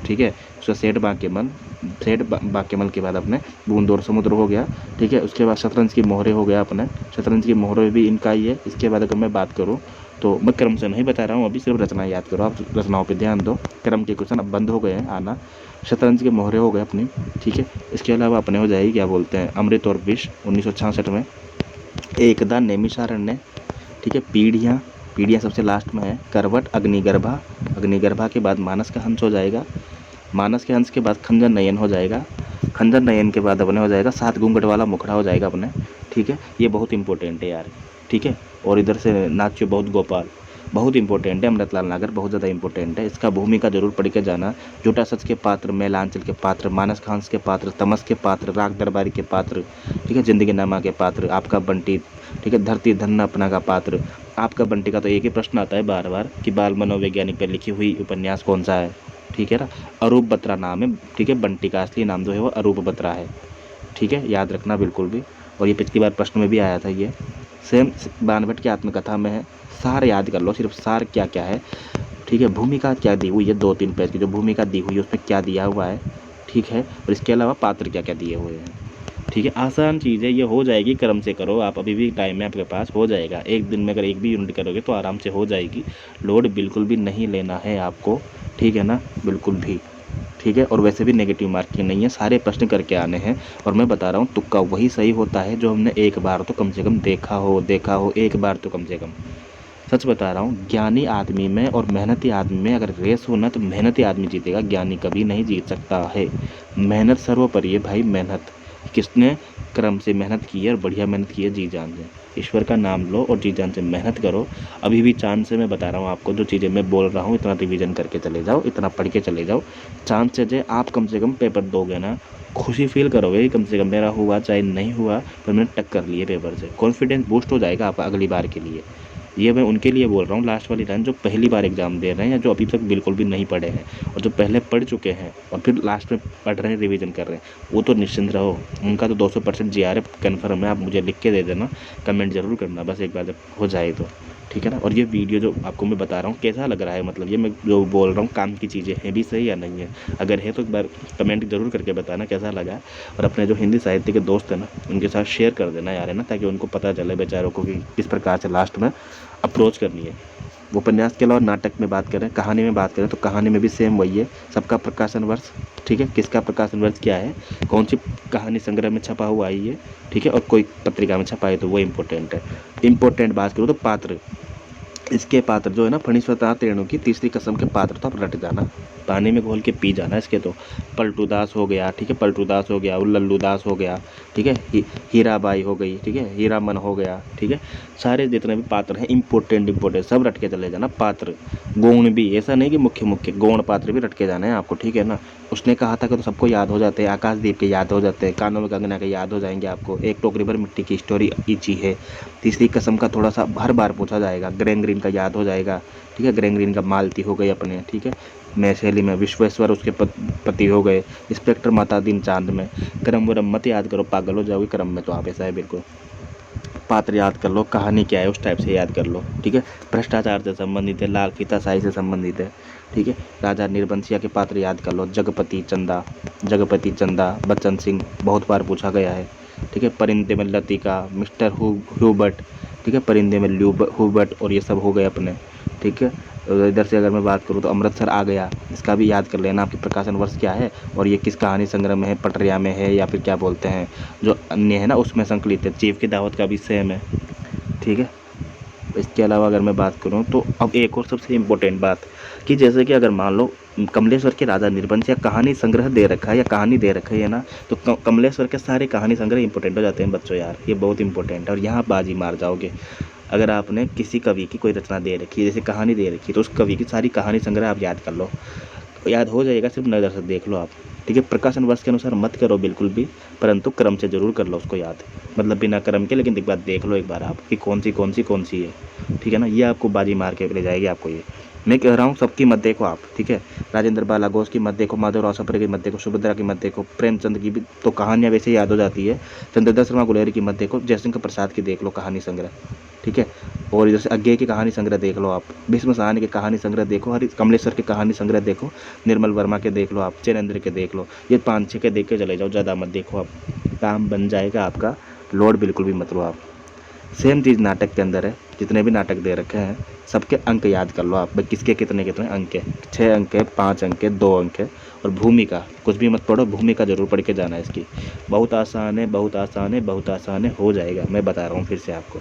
ठीक है, उसका सेठ बांकेमल के बाद अपने बूंद और समुद्र हो गया, ठीक है। उसके बाद शतरंज की मोहरे हो गया, अपने शतरंज की मोहरे भी इनका ही है। इसके बाद अगर मैं बात करूँ तो मैं क्रम से नहीं बता रहा हूँ, अभी सिर्फ रचना याद करो, आप रचनाओं पे ध्यान दो। क्रम के क्वेश्चन अब बंद हो गए हैं आना। शतरंज के मोहरे हो गए अपनी, ठीक है। इसके अलावा अपने हो जाएगी क्या बोलते हैं, अमृत और विष 1966 में, एकदा नैमिषारण्य, ठीक है। पीढ़ियाँ सबसे लास्ट में है, करवट, अग्निगर्भा के बाद मानस का हंस हो जाएगा, मानस के हंस के बाद खंजर नयन हो जाएगा, खंजर नयन के बाद अपने हो जाएगा 7 घूंघट वाला मुखड़ा हो जाएगा अपने, ठीक है। ये बहुत इंपॉर्टेंट है यार, ठीक है। और इधर से नाच्यो बहुत गोपाल बहुत इंपॉर्टेंट है, अमृतलाल नागर बहुत ज़्यादा इंपॉर्टेंट है, इसका भूमिका जरूर पढ़ के जाना। झूठा सच के पात्र, मेलांचल के पात्र, मानस का हंस के पात्र, तमस के पात्र, राग दरबारी के पात्र, ठीक है, जिंदगी नामा के पात्र, आपका बंटी, ठीक है, धरती धन्ना अपना का पात्र। आपका बंटी का तो एक ही प्रश्न आता है बार बार कि बाल मनोवैज्ञानिक पर लिखी हुई उपन्यास कौन सा है, ठीक है ना। अरूप बत्रा नाम है, ठीक है। बंटी का असली नाम जो है वो अरूप बत्रा है, ठीक है, याद रखना बिल्कुल भी। और ये पिछली बार प्रश्न में भी आया था, ये सेम बाणभट्ट की आत्मकथा में है। सार याद कर लो, सिर्फ सार क्या क्या है, ठीक है। भूमिका क्या दी हुई है, 2-3 पेज की जो भूमिका दी हुई है उसमें क्या दिया हुआ है, ठीक है। और इसके अलावा पात्र क्या क्या दिए हुए हैं, ठीक है। आसान चीज़ है, ये हो जाएगी, क्रम से करो आप, अभी भी टाइम है आपके पास, हो जाएगा। एक दिन में अगर एक भी यूनिट करोगे तो आराम से हो जाएगी। लोड बिल्कुल भी नहीं लेना है आपको, ठीक है ना, बिल्कुल भी, ठीक है। और वैसे भी नेगेटिव मार्किंग नहीं है, सारे प्रश्न करके आने हैं। और मैं बता रहा हूँ तुक्का वही सही होता है जो हमने एक बार तो कम से कम देखा हो, एक बार तो कम से कम। सच बता रहा हूँ, ज्ञानी आदमी में और मेहनती आदमी में अगर रेस हो ना तो मेहनती आदमी जीतेगा, ज्ञानी कभी नहीं जीत सकता है। मेहनत सर्वोपरि है भाई, मेहनत। किसने क्रम से मेहनत की है और बढ़िया मेहनत की है, जी जान से ईश्वर का नाम लो और जी जान से मेहनत करो। अभी भी चांद से मैं बता रहा हूँ आपको, जो चीज़ें मैं बोल रहा हूँ इतना रिवीजन करके चले जाओ, इतना पढ़ के चले जाओ। चांद से जो आप कम से कम पेपर दोगे ना, खुशी फील करोगे, कम से कम मेरा हुआ चाहे नहीं हुआ पर मैंने टक्कर लिए पेपर से, कॉन्फिडेंस बूस्ट हो जाएगा आपका अगली बार के लिए। ये मैं उनके लिए बोल रहा हूँ लास्ट वाली लाइन, जो पहली बार एग्जाम दे रहे हैं या जो अभी तक बिल्कुल भी नहीं पढ़े हैं, और जो पहले पढ़ चुके हैं और फिर लास्ट में पढ़ रहे हैं, रिवीजन कर रहे हैं, वो तो निश्चिंत रहो, उनका तो 200% GRF कन्फर्म है। आप मुझे लिख के दे देना, कमेंट जरूर करना बस एक बार जब हो जाए तो, ठीक है ना। और ये वीडियो जो आपको मैं बता रहा हूँ कैसा लग रहा है, मतलब ये मैं जो बोल रहा हूँ काम की चीज़ें हैं भी सही या नहीं है, अगर है तो एक बार कमेंट जरूर करके बताना कैसा लगा। और अपने जो हिंदी साहित्य के दोस्त हैं ना उनके साथ शेयर कर देना यार, है ना, ताकि उनको पता चले बेचारों को कि किस प्रकार से लास्ट में अप्रोच करनी है। उपन्यास के अलावा नाटक में बात करें, कहानी में बात करें तो कहानी में भी सेम वही है, सबका प्रकाशन वर्ष, ठीक है, किसका प्रकाशन वर्ष क्या है, कौन सी कहानी संग्रह में छपा हुआ है ये, ठीक है, और कोई पत्रिका में छपा है तो वो इम्पोर्टेंट है। इम्पोर्टेंट बात करूँ तो पात्र, इसके पात्र जो है ना, फणीश्वरता रेणु की तीसरी कसम के पात्र तो आप रट जाना, पानी में घोल के पी जाना इसके। तो पलटू दास हो गया, ठीक है, पलटू दास हो गया, लल्लू दास हो गया, ठीक है, हीराबाई हो गई, ठीक है, हीरामन हो गया, ठीक है। सारे जितने भी पात्र हैं इम्पोर्टेंट सब रट के चले जाना। पात्र गौण भी, ऐसा नहीं कि मुख्य मुख्य, गौण पात्र भी रट के जाना है आपको, ठीक है ना। उसने कहा था कि तो सबको याद हो जाते हैं, आकाशदीप के याद हो जाते हैं, कानों में कंगना के याद हो जाएंगे आपको, एक टोकरी भर मिट्टी की स्टोरी ईची है। तीसरी कसम का थोड़ा सा हर बार पूछा जाएगा, ग्रेंग्रीन का याद हो जाएगा, ठीक है, ग्रेंग्रीन का मालती हो गई अपने, ठीक है, मैं शैली में विश्वेश्वर उसके पति हो गए, इंस्पेक्टर माता दिन चांद में। क्रम वरम मत याद करो, पागल हो जाओगे क्रम में, तो आप ऐसा है बिल्कुल। पात्र याद कर लो, कहानी क्या है उस टाइप से याद कर लो, ठीक है। भ्रष्टाचार से संबंधित है, लाल फीताशाही से संबंधित है, ठीक है। राजा निर्बंसिया के पात्र याद कर लो, जगपति चंदा, बच्चन सिंह, बहुत बार पूछा गया है, ठीक है। परिंदे में लतिका, मिस्टर ह्यूबर्ट, ठीक है, परिंदे में ह्यूबर्ट, और ये सब हो गए अपने, ठीक है। इधर से अगर मैं बात करूँ तो अमृतसर आ गया, इसका भी याद कर लेना, आपकी प्रकाशन वर्ष क्या है और ये किस कहानी संग्रह में है, पटरिया में है या फिर क्या बोलते हैं जो अन्य है ना उसमें संकलित है। चीफ की दावत का भी सेम है, ठीक है। इसके अलावा अगर मैं बात करूँ तो अब एक और सबसे इम्पोर्टेंट बात कि जैसे कि अगर मान लो कमलेश्वर के राजा निर्बंध या कहानी संग्रह दे रखा है या कहानी दे रखी है ना, तो कमलेश्वर के सारे कहानी संग्रह इंपॉर्टेंट हो जाते हैं बच्चों यार, ये बहुत इंपॉर्टेंट है और यहाँ बाजी मार जाओगे। अगर आपने किसी कवि की कोई रचना दे रखी है, जैसे कहानी दे रखी है, तो उस कवि की सारी कहानी संग्रह आप याद कर लो, याद हो जाएगा, सिर्फ नज़र से देख लो आप, ठीक है। प्रकाशन वर्ष के अनुसार मत करो बिल्कुल भी, परंतु क्रम से जरूर कर लो उसको याद, मतलब बिना क्रम के, लेकिन एक बार देख लो एक बार आप कि कौन सी है, ठीक है ना। ये आपको बाजी मार के ले जाएगी आपको। ये मैं कह रहा हूँ सबकी मत देखो आप, ठीक है। राजेंद्र बाला घोष की मत देखो, माधवराव सप्रे की मत देखो, सुभद्रा की मत देखो, प्रेमचंद की भी तो कहानियाँ वैसे याद हो जाती है, चंद्रदास शर्मा गुलेरी की मत देखो, जयशंकर प्रसाद की देख लो कहानी संग्रह, ठीक है। और इधर से अज्ञे की कहानी संग्रह देख लो आप, भीष्म साहनी की कहानी संग्रह देखो, हरि कमलेश्वर की कहानी संग्रह देखो, निर्मल वर्मा के देख लो आप, चैनेन्द्र के देख लो, ये 5-6 के देख के चले जाओ, ज़्यादा मत देखो आप, काम बन जाएगा आपका, लोड बिल्कुल भी मत लो आप। सेम चीज़ नाटक के अंदर है, जितने भी नाटक दे रखे हैं सबके अंक याद कर लो आप, भाई किसके कितने कितने अंक है, 6 अंक है, 5 अंक है, 2 अंक है। और भूमिका कुछ भी मत पढ़ो, भूमिका जरूर पढ़ के जाना है इसकी, बहुत आसान है, बहुत आसान है, बहुत आसान है, हो जाएगा, मैं बता रहा हूँ फिर से आपको,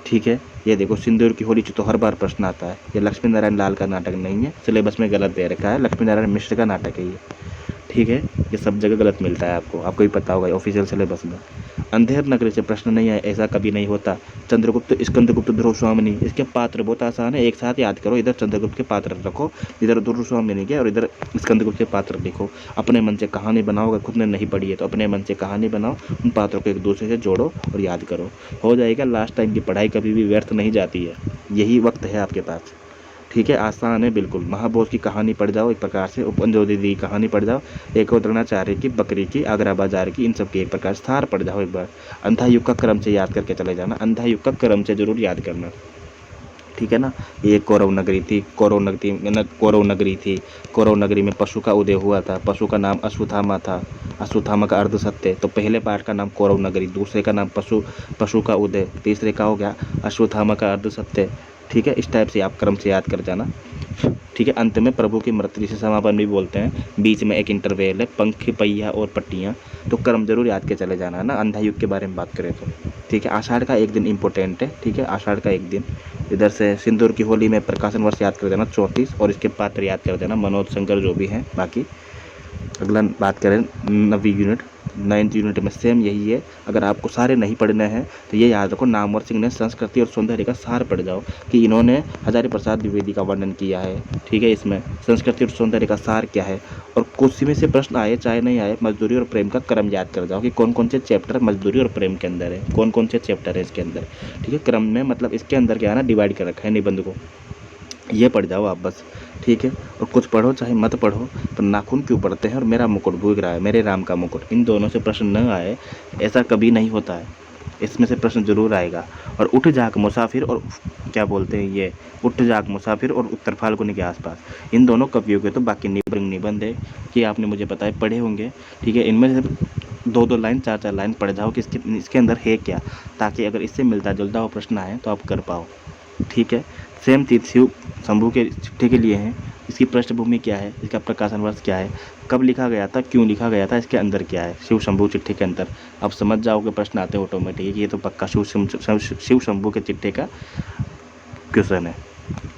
ठीक है। ये देखो सिंदूर की होली तो हर बार प्रश्न आता है, ये लक्ष्मी नारायण लाल का नाटक नहीं है, सिलेबस में गलत दे रखा है, लक्ष्मी नारायण मिश्र का नाटक है ये, ठीक है। ये सब जगह गलत मिलता है आपको भी पता होगा ऑफिशियल सिलेबस में। अंधेर नगरी से प्रश्न नहीं आए, ऐसा कभी नहीं होता। चंद्रगुप्त, स्कंदगुप्त, ध्रुवस्वामिनी, इसके पात्र बहुत आसान है, एक साथ याद करो, इधर चंद्रगुप्त के पात्र रखो, इधर ध्रुवस्वामिनी के, और इधर स्कंदगुप्त के पात्र लिखो, अपने मन से कहानी बनाओ, खुद ने नहीं पढ़ी है तो अपने मन से कहानी बनाओ, उन पात्रों को एक दूसरे से जोड़ो और याद करो, हो जाएगा। लास्ट टाइम की पढ़ाई कभी भी व्यर्थ नहीं जाती है, यही वक्त है आपके पास, ठीक है। आसान है बिल्कुल। महाबोध की कहानी पढ़ जाओ एक प्रकार से, उपंजोदी की कहानी पढ़ जाओ, एक द्रोणाचार्य की, बकरी की, आगरा बाजार की, इन सब की एक प्रकार से थार पढ़ जाओ एक बार। अंधा युग का क्रम से याद करके चले जाना, अंधा युग का क्रम से जरूर याद करना, ठीक है ना। ये कौरव नगरी थी, कौरव नगरी में पशु का उदय हुआ था, पशु का नाम अश्वत्थामा था, अश्वत्थामा का अर्ध सत्य, तो पहले पार्ट का नाम कौरव नगरी, दूसरे का नाम पशु का उदय, तीसरे का हो गया अश्वत्थामा का अर्ध सत्य, ठीक है। इस टाइप से आप क्रम से याद कर जाना, ठीक है। अंत में प्रभु की मृत्यु, जिसे समापन भी बोलते हैं, बीच में एक इंटरवेल है, पंख, पहिया और पट्टियाँ, तो क्रम जरूर याद के चले जाना है ना, अंधा युग के बारे में बात करें तो, ठीक है। आषाढ़ का एक दिन इंपॉर्टेंट है, ठीक है, आषाढ़ का एक दिन। इधर से सिंदूर की होली में प्रकाशन वर्ष याद कर देना 34, और इसके पात्र याद कर देना मनोज शंकर जो भी हैं बाकी। अगला बात करें 9वीं यूनिट, 9th यूनिट में सेम यही है। अगर आपको सारे नहीं पढ़ने हैं तो ये याद रखो, नामवर सिंह ने संस्कृति और सौंदर्य का सार पढ़ जाओ कि इन्होंने हजारी प्रसाद द्विवेदी का वर्णन किया है, ठीक है। इसमें संस्कृति और सौंदर्य का सार क्या है, और कुछ में से प्रश्न आए चाहे नहीं आए, मजदूरी और प्रेम का क्रम याद कर जाओ कि कौन कौन से चैप्टर मजदूरी और प्रेम के अंदर है, कौन कौन से चैप्टर है इसके अंदर, ठीक है। क्रम में मतलब इसके अंदर क्या है ना, डिवाइड कर रखा है निबंध को, ये पढ़ जाओ आप बस, ठीक है। और कुछ पढ़ो चाहे मत पढ़ो, पर नाखून क्यों पढ़ते हैं और मेरा मुकुट भूग रहा है, मेरे राम का मुकुट, इन दोनों से प्रश्न न आए ऐसा कभी नहीं होता है, इसमें से प्रश्न जरूर आएगा। और उठ जाग मुसाफिर और क्या बोलते हैं ये, उठ जाग मुसाफिर और उत्तर फाल्गुनी के आसपास, इन दोनों कवियों के तो बाकी निबंध है कि आपने मुझे पता है पढ़े होंगे, ठीक है। इनमें से 2-2 लाइन 4-4 लाइन पढ़ जाओ कि इसके अंदर है क्या, ताकि अगर इससे मिलता जुलता हुआ प्रश्न आए तो आप कर पाओ, ठीक है। सेम चीज़ शिव शंभू के चिट्ठे के लिए है, इसकी पृष्ठभूमि क्या है, इसका प्रकाशन वर्ष क्या है, कब लिखा गया था, क्यों लिखा गया था, इसके अंदर क्या है, शिव शंभू चिट्ठे के अंदर आप समझ जाओगे, प्रश्न आते ऑटोमेटिक, ये तो पक्का शिव शंभू के चिट्ठे का क्वेश्चन है,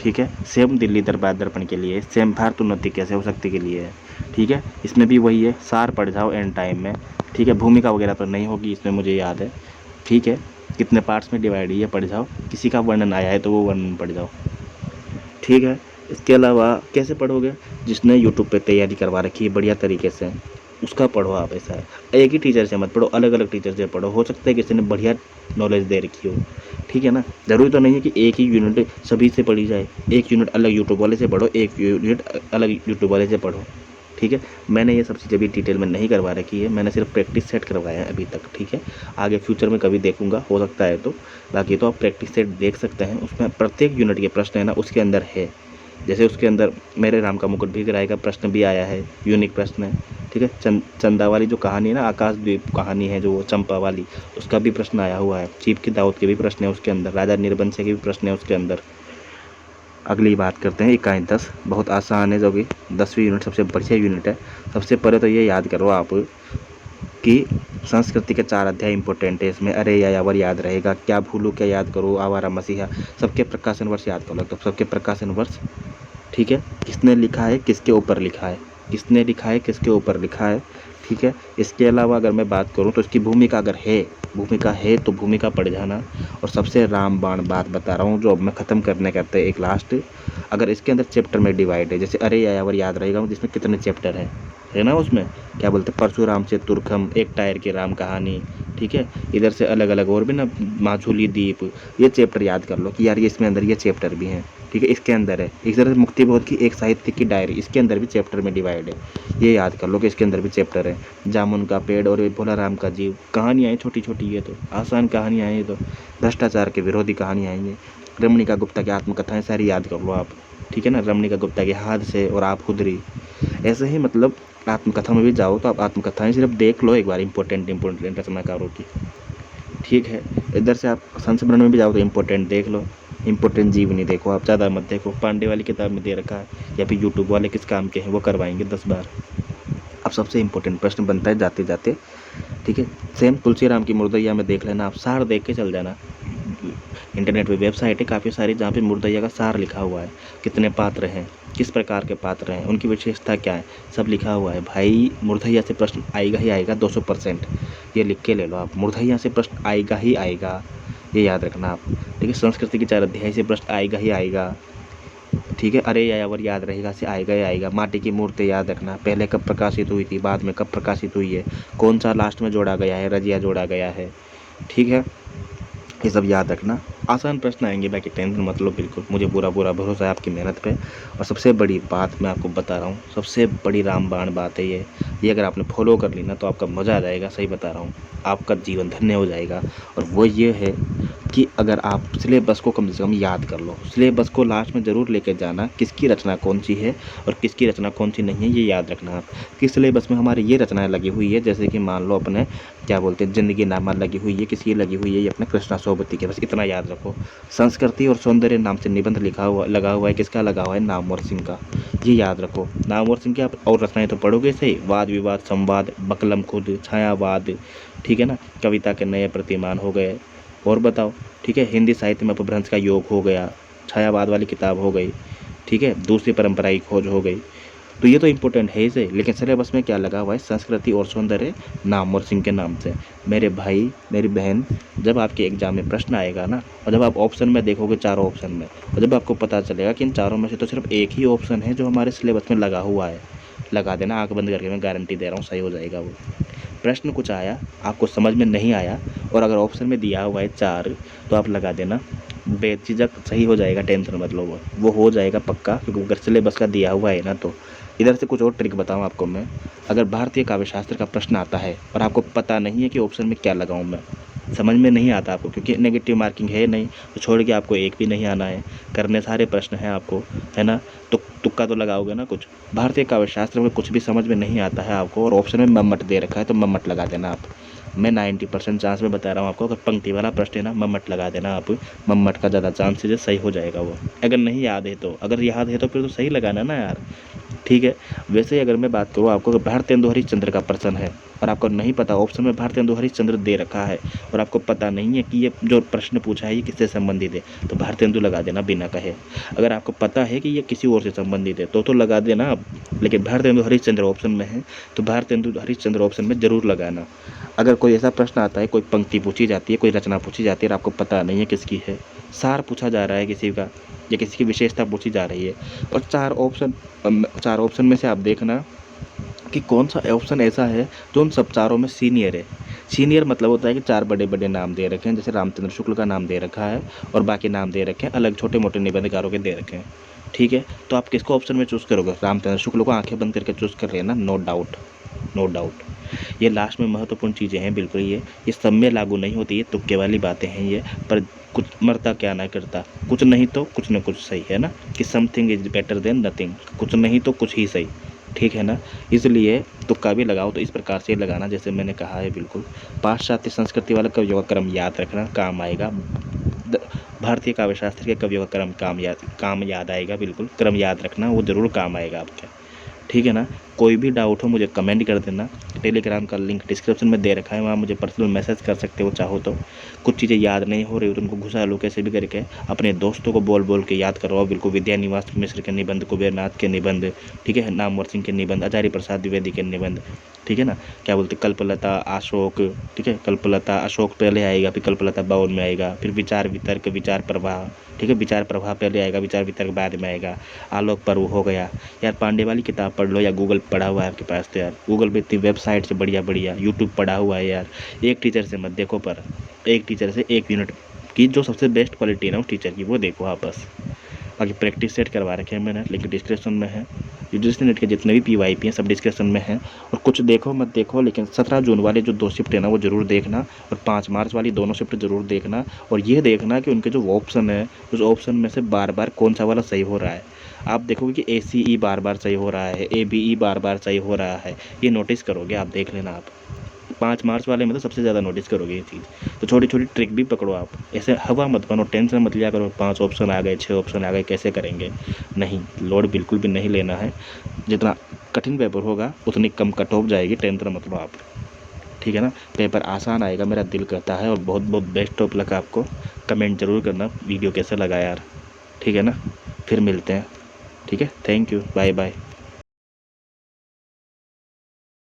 ठीक है। सेम दिल्ली दरबार दर्पण के लिए, सेम भारत उन्नति कैसे हो सकती के लिए है। ठीक है, इसमें भी वही है, सार पढ़ जाओ एंड टाइम में। ठीक है, भूमिका वगैरह तो नहीं होगी इसमें, मुझे याद है। ठीक है, कितने पार्ट्स में डिवाइड है ये पढ़ जाओ, किसी का वर्णन आया है तो वो वर्णन पढ़ जाओ। ठीक है, इसके अलावा कैसे पढ़ोगे, जिसने यूट्यूब पे तैयारी करवा रखी है बढ़िया तरीके से, उसका पढ़ो आप। ऐसा है, एक ही टीचर से मत पढ़ो, अलग अलग टीचर से पढ़ो, हो सकता है किसी ने बढ़िया नॉलेज दे रखी हो। ठीक है ना, ज़रूरी तो नहीं है कि एक ही यूनिट सभी से पढ़ी जाए, एक यूनिट अलग यूट्यूब वाले से पढ़ो, एक यूनिट अलग यूट्यूब वाले से पढ़ो। ठीक है, मैंने ये सब चीज़ें भी डिटेल में नहीं करवा रखी है, मैंने सिर्फ प्रैक्टिस सेट करवाया है अभी तक। ठीक है, आगे फ्यूचर में कभी देखूंगा, हो सकता है तो। बाकी तो आप प्रैक्टिस सेट देख सकते हैं, उसमें प्रत्येक यूनिट के प्रश्न है ना उसके अंदर है। जैसे उसके अंदर मेरे राम का मुकुट भी गिराए का प्रश्न भी आया है, यूनिक प्रश्न है। ठीक है, चंदा वाली जो कहानी है ना, आकाशद्वीप कहानी है जो वो चंपा वाली, उसका भी प्रश्न आया हुआ है। चीप की दाऊद के भी प्रश्न है उसके अंदर, राजा निर्बंश के भी प्रश्न है उसके अंदर। अगली बात करते हैं इकाई 10, बहुत आसान है, जो कि 10वीं यूनिट सबसे बढ़िया यूनिट है। सबसे पहले तो ये याद करो आप कि संस्कृति के 4 अध्याय इंपॉर्टेंट है इसमें। अरे यायावर याद रहेगा, क्या भूलू क्या याद करो, आवारा मसीहा, सबके प्रकाशन वर्ष याद करो। तो सबके प्रकाशन वर्ष, ठीक है, किसने लिखा है, किसके ऊपर लिखा है, किसने लिखा है, किसके ऊपर लिखा है। ठीक है, इसके अलावा अगर मैं बात करूं तो इसकी भूमिका अगर है, भूमिका है तो भूमिका पढ़ जाना। और सबसे रामबाण बात बता रहा हूँ जो अब मैं ख़त्म करने करते एक लास्ट, अगर इसके अंदर चैप्टर में डिवाइड है, जैसे अरे यायावर याद रहेगा जिसमें कितने चैप्टर है ना, उसमें क्या बोलते हैं, परशुराम से तुर्खम, एक टायर की राम कहानी। ठीक है, इधर से अलग अलग और भी ना, माछुली द्वीप, ये चैप्टर याद कर लो कि यार ये इसमें अंदर ये चैप्टर भी हैं। ठीक है, इसके अंदर है। एक तरह से मुक्तिबोध की एक साहित्य की डायरी, इसके अंदर भी चैप्टर में डिवाइड है, ये याद कर लो कि इसके अंदर भी चैप्टर है। जामुन का पेड़ और भोला राम का जीव, कहानियाँ हैं छोटी छोटी, ये तो आसान कहानियाँ हैं, ये तो भ्रष्टाचार के विरोधी कहानियाँ हैं ये। रमणिका गुप्ता की आत्मकथाएं सारी याद कर लो आप। ठीक है ना, रमणिका गुप्ता के हाथ से और आप खुदरी, ऐसे ही मतलब आत्मकथा में भी जाओ तो आप आत्मकथाएं सिर्फ देख लो एक बार, इंपॉर्टेंट रचनाकारों की। ठीक है, इधर से आप संस्मरण में भी जाओ तो इम्पोर्टेंट देख लो, इम्पोर्टेंट जीवनी देखो आप, ज़्यादा मत देखो। पांडे वाली किताब में दे रखा है, या फिर यूट्यूब वाले किस काम के हैं वो करवाएंगे 10 बार। अब सबसे इम्पोर्टेंट प्रश्न बनता है जाते जाते, ठीक है, सेम तुलसीराम की मुर्दैया में देख लेना, आप सार देख के चल जाना। इंटरनेट पे वेबसाइट है काफ़ी सारी जहाँ पे मुर्दैया का सार लिखा हुआ है, कितने पात्र हैं, किस प्रकार के पात्र हैं, उनकी विशेषता क्या है, सब लिखा हुआ है भाई। मुर्दैया से प्रश्न आएगा ही आएगा 200%, ये लिख के ले लो आप, मुर्दैया से प्रश्न आएगा ही आएगा, ये याद रखना आप। ठीक है, संस्कृति के 4 अध्याय से प्रश्न आएगा ही आएगा। ठीक है, अरे यायावर याद रहेगा से आएगा ही आएगा। माटी की मूर्ति याद रखना, पहले कब प्रकाशित हुई थी, बाद में कब प्रकाशित हुई है, कौन सा लास्ट में जोड़ा गया है, रजिया जोड़ा गया है। ठीक है, ये सब याद रखना। आसान प्रश्न आएंगे, बाकी टेंशन मत लो बिल्कुल, मुझे पूरा पूरा भरोसा है आपकी मेहनत पे। और सबसे बड़ी बात मैं आपको बता रहा हूँ, सबसे बड़ी रामबाण बात है ये अगर आपने फॉलो कर ली ना तो आपका मज़ा आ जाएगा, सही बता रहा हूँ, आपका जीवन धन्य हो जाएगा। और वो ये है कि अगर आप सिलेबस को कम से कम याद कर लो, सिलेबस को लास्ट में ज़रूर लेकर जाना, किसकी रचना कौन सी है और किसकी रचना कौन सी नहीं है, ये याद रखना आप। किस सिलेबस में हमारी ये रचनाएँ लगी हुई है, जैसे कि मान लो अपने क्या बोलते हैं जिंदगी नामा लगी हुई है, किसकी लगी हुई है, ये अपने कृष्णा सोबती के, बस इतना याद रखो। संस्कृति और सौंदर्य नाम से निबंध लगा हुआ है, किसका लगा हुआ है, नामवर सिंह का, ये याद रखो। नामवर सिंह की आप और रचनाएं तो पढ़ोगे सही, वाद विवाद संवाद, बकलम खुद, छायावाद, ठीक है ना, कविता के नए प्रतिमान हो गए, और बताओ। ठीक है, हिंदी साहित्य में अपभ्रंश का योग हो गया, छायावाद वाली किताब हो गई। ठीक है, दूसरी परंपरा की खोज हो गई। तो ये तो इम्पोर्टेंट है ही सही, लेकिन सिलेबस में क्या लगा हुआ है, संस्कृति और सौंदर्य नामवर सिंह के नाम से। मेरे भाई मेरी बहन, जब आपके एग्जाम में प्रश्न आएगा ना, और जब आप ऑप्शन में देखोगे चारों ऑप्शन में, और जब आपको पता चलेगा कि इन चारों में से तो सिर्फ एक ही ऑप्शन है जो हमारे सिलेबस में लगा हुआ है, लगा देना आंख बंद करके, मैं गारंटी दे रहा हूँ सही हो जाएगा वो। प्रश्न कुछ आया, आपको समझ में नहीं आया, और अगर ऑप्शन में दिया हुआ है 4, तो आप लगा देना, बेझिझक सही हो जाएगा, टेंशन मत लो, वो हो जाएगा पक्का, क्योंकि अगर सिलेबस का दिया हुआ है ना तो। इधर से कुछ और ट्रिक बताऊं आपको मैं, अगर भारतीय काव्यशास्त्र का प्रश्न आता है और आपको पता नहीं है कि ऑप्शन में क्या लगाऊं मैं, समझ में नहीं आता आपको, क्योंकि नेगेटिव मार्किंग है नहीं, तो छोड़ के आपको एक भी नहीं आना है, करने सारे प्रश्न हैं आपको, है ना, तो तुक्का तो लगाओगे ना कुछ। भारतीय काव्यशास्त्र में कुछ भी समझ में नहीं आता है आपको और ऑप्शन में मम्मट दे रखा है, तो मम्मट लगा देना आप। मैं 90% चांस में बता रहा हूँ आपको, अगर पंक्ति वाला प्रश्न है ना, मम्मट लगा देना आप, मम्मट का ज़्यादा चांसेस है, सही हो जाएगा वो। अगर नहीं याद है तो, अगर याद है तो फिर तो सही लगाना ना यार। ठीक है। वैसे ही अगर मैं बात करूँ आपको, अगर भारतेंदु हरिश्चंद्र का प्रश्न है और आपको नहीं पता, ऑप्शन में भारतेंदु हरिश्चंद्र दे रखा है और आपको पता नहीं है कि ये जो प्रश्न पूछा है ये किससे संबंधित है, तो भारतेंदु लगा देना बिना कहे। अगर आपको पता है कि ये किसी और से संबंधित है तो लगा देना आप, लेकिन भारतेंदु हरिश्चंद्र ऑप्शन में है तो भारतेंदु हरिश्चंद्र ऑप्शन में जरूर लगाना। अगर कोई ऐसा प्रश्न आता है, कोई पंक्ति पूछी जाती है, कोई रचना पूछी जाती है और आपको पता नहीं है किसकी है, सार पूछा जा रहा है किसी का या किसी की विशेषता पूछी जा रही है, और चार ऑप्शन में से आप देखना कि कौन सा ऑप्शन ऐसा है जो उन सब चारों में सीनियर है। सीनियर मतलब होता है कि चार बड़े बड़े नाम दे रखे हैं, जैसे रामचंद्र शुक्ल का नाम दे रखा है और बाकी नाम दे रखे हैं अलग छोटे मोटे निबंधकारों के दे रखे हैं। ठीक है, तो आप किसको ऑप्शन में चूज़ करोगे? रामचंद्र शुक्ल को आंखें बंद करके चूज़ कर लेना, नो डाउट, नो डाउट। ये लास्ट में महत्वपूर्ण चीज़ें हैं, बिल्कुल ये सब में लागू नहीं होती, ये तुक्के वाली बातें हैं ये, पर कुछ मरता क्या ना करता, कुछ नहीं तो कुछ न कुछ सही है ना, कि something is better than nothing, कुछ नहीं तो कुछ ही सही, ठीक है ना। इसलिए तुक्का भी लगाओ तो इस प्रकार से लगाना जैसे मैंने कहा है। बिल्कुल पाश्चात्य संस्कृति वाला कवियों का क्रम याद रखना, काम आएगा। भारतीय काव्यशास्त्र के कवियों का क्रम काम याद आएगा, बिल्कुल क्रम याद रखना, वो ज़रूर काम आएगा आपके, ठीक है ना। कोई भी डाउट हो मुझे कमेंट कर देना, टेलीग्राम का लिंक डिस्क्रिप्शन में दे रखा है, वहाँ मुझे पर्सनल मैसेज कर सकते हो चाहो तो। कुछ चीज़ें याद नहीं हो रही हो तो उनको घुसा लो कैसे भी करके, अपने दोस्तों को बोल बोल के याद करवाओ। बिल्कुल विद्यानिवास मिश्र के निबंध, कुबेरनाथ के निबंध, ठीक है, नामवर सिंह के निबंध, आचार्य प्रसाद द्विवेदी के निबंध, ठीक है ना, क्या बोलते कल्पलता अशोक, ठीक है, कल्पलता अशोक पहले आएगा, फिर कल्पलता बाउन में आएगा, फिर विचार वितर्क, विचार प्रवाह, ठीक है, विचार प्रवाह पहले आएगा, विचार वितर्क बाद में आएगा, आलोक पर्व हो गया। यार पांडे वाली किताब पढ़ लो या गूगल पढ़ा हुआ है आपके पास तो यार, गूगल पे इतनी वेबसाइट से बढ़िया बढ़िया, यूट्यूब पढ़ा हुआ है यार। एक टीचर से मत देखो, पर एक टीचर से 1 यूनिट की जो सबसे बेस्ट क्वालिटी है ना उस टीचर की, वो देखो आप बस। बाकी प्रैक्टिस सेट करवा रखे हैं मैंने, लेकिन डिस्क्रिप्शन में है, यूजीसी नेट के जितने भी PYP हैं सब डिस्क्रिप्शन में हैं। और कुछ देखो मत देखो, लेकिन 17 जून वाले जो 2 शिफ्ट है ना वो ज़रूर देखना, और 5 मार्च वाली दोनों शिफ्ट ज़रूर देखना। और ये देखना कि उनके जो ऑप्शन है उस ऑप्शन में से बार बार कौन सा वाला सही हो रहा है। आप देखोगे कि ACE बार बार सही हो रहा है, ABE बार बार सही हो रहा है, ये नोटिस करोगे आप, देख लेना आप। 5 मार्च वाले में तो सबसे ज़्यादा नोटिस करोगे ये चीज़। तो छोटी छोटी ट्रिक भी पकड़ो आप, ऐसे हवा मत बनो, टेंशन मत लिया करो 5 ऑप्शन आ गए 6 ऑप्शन आ गए कैसे करेंगे, नहीं, लोड बिल्कुल भी नहीं लेना है। जितना कठिन पेपर होगा उतनी कम कट ऑफ जाएगी, टेंशन मत लो आप, ठीक है ना। पेपर आसान आएगा मेरा दिल करता है, और बहुत बहुत बेस्ट ऑफ लक आपको। कमेंट जरूर करना वीडियो कैसा लगा यार, ठीक है ना। फिर मिलते हैं, ठीक है, थैंक यू, बाय बाय।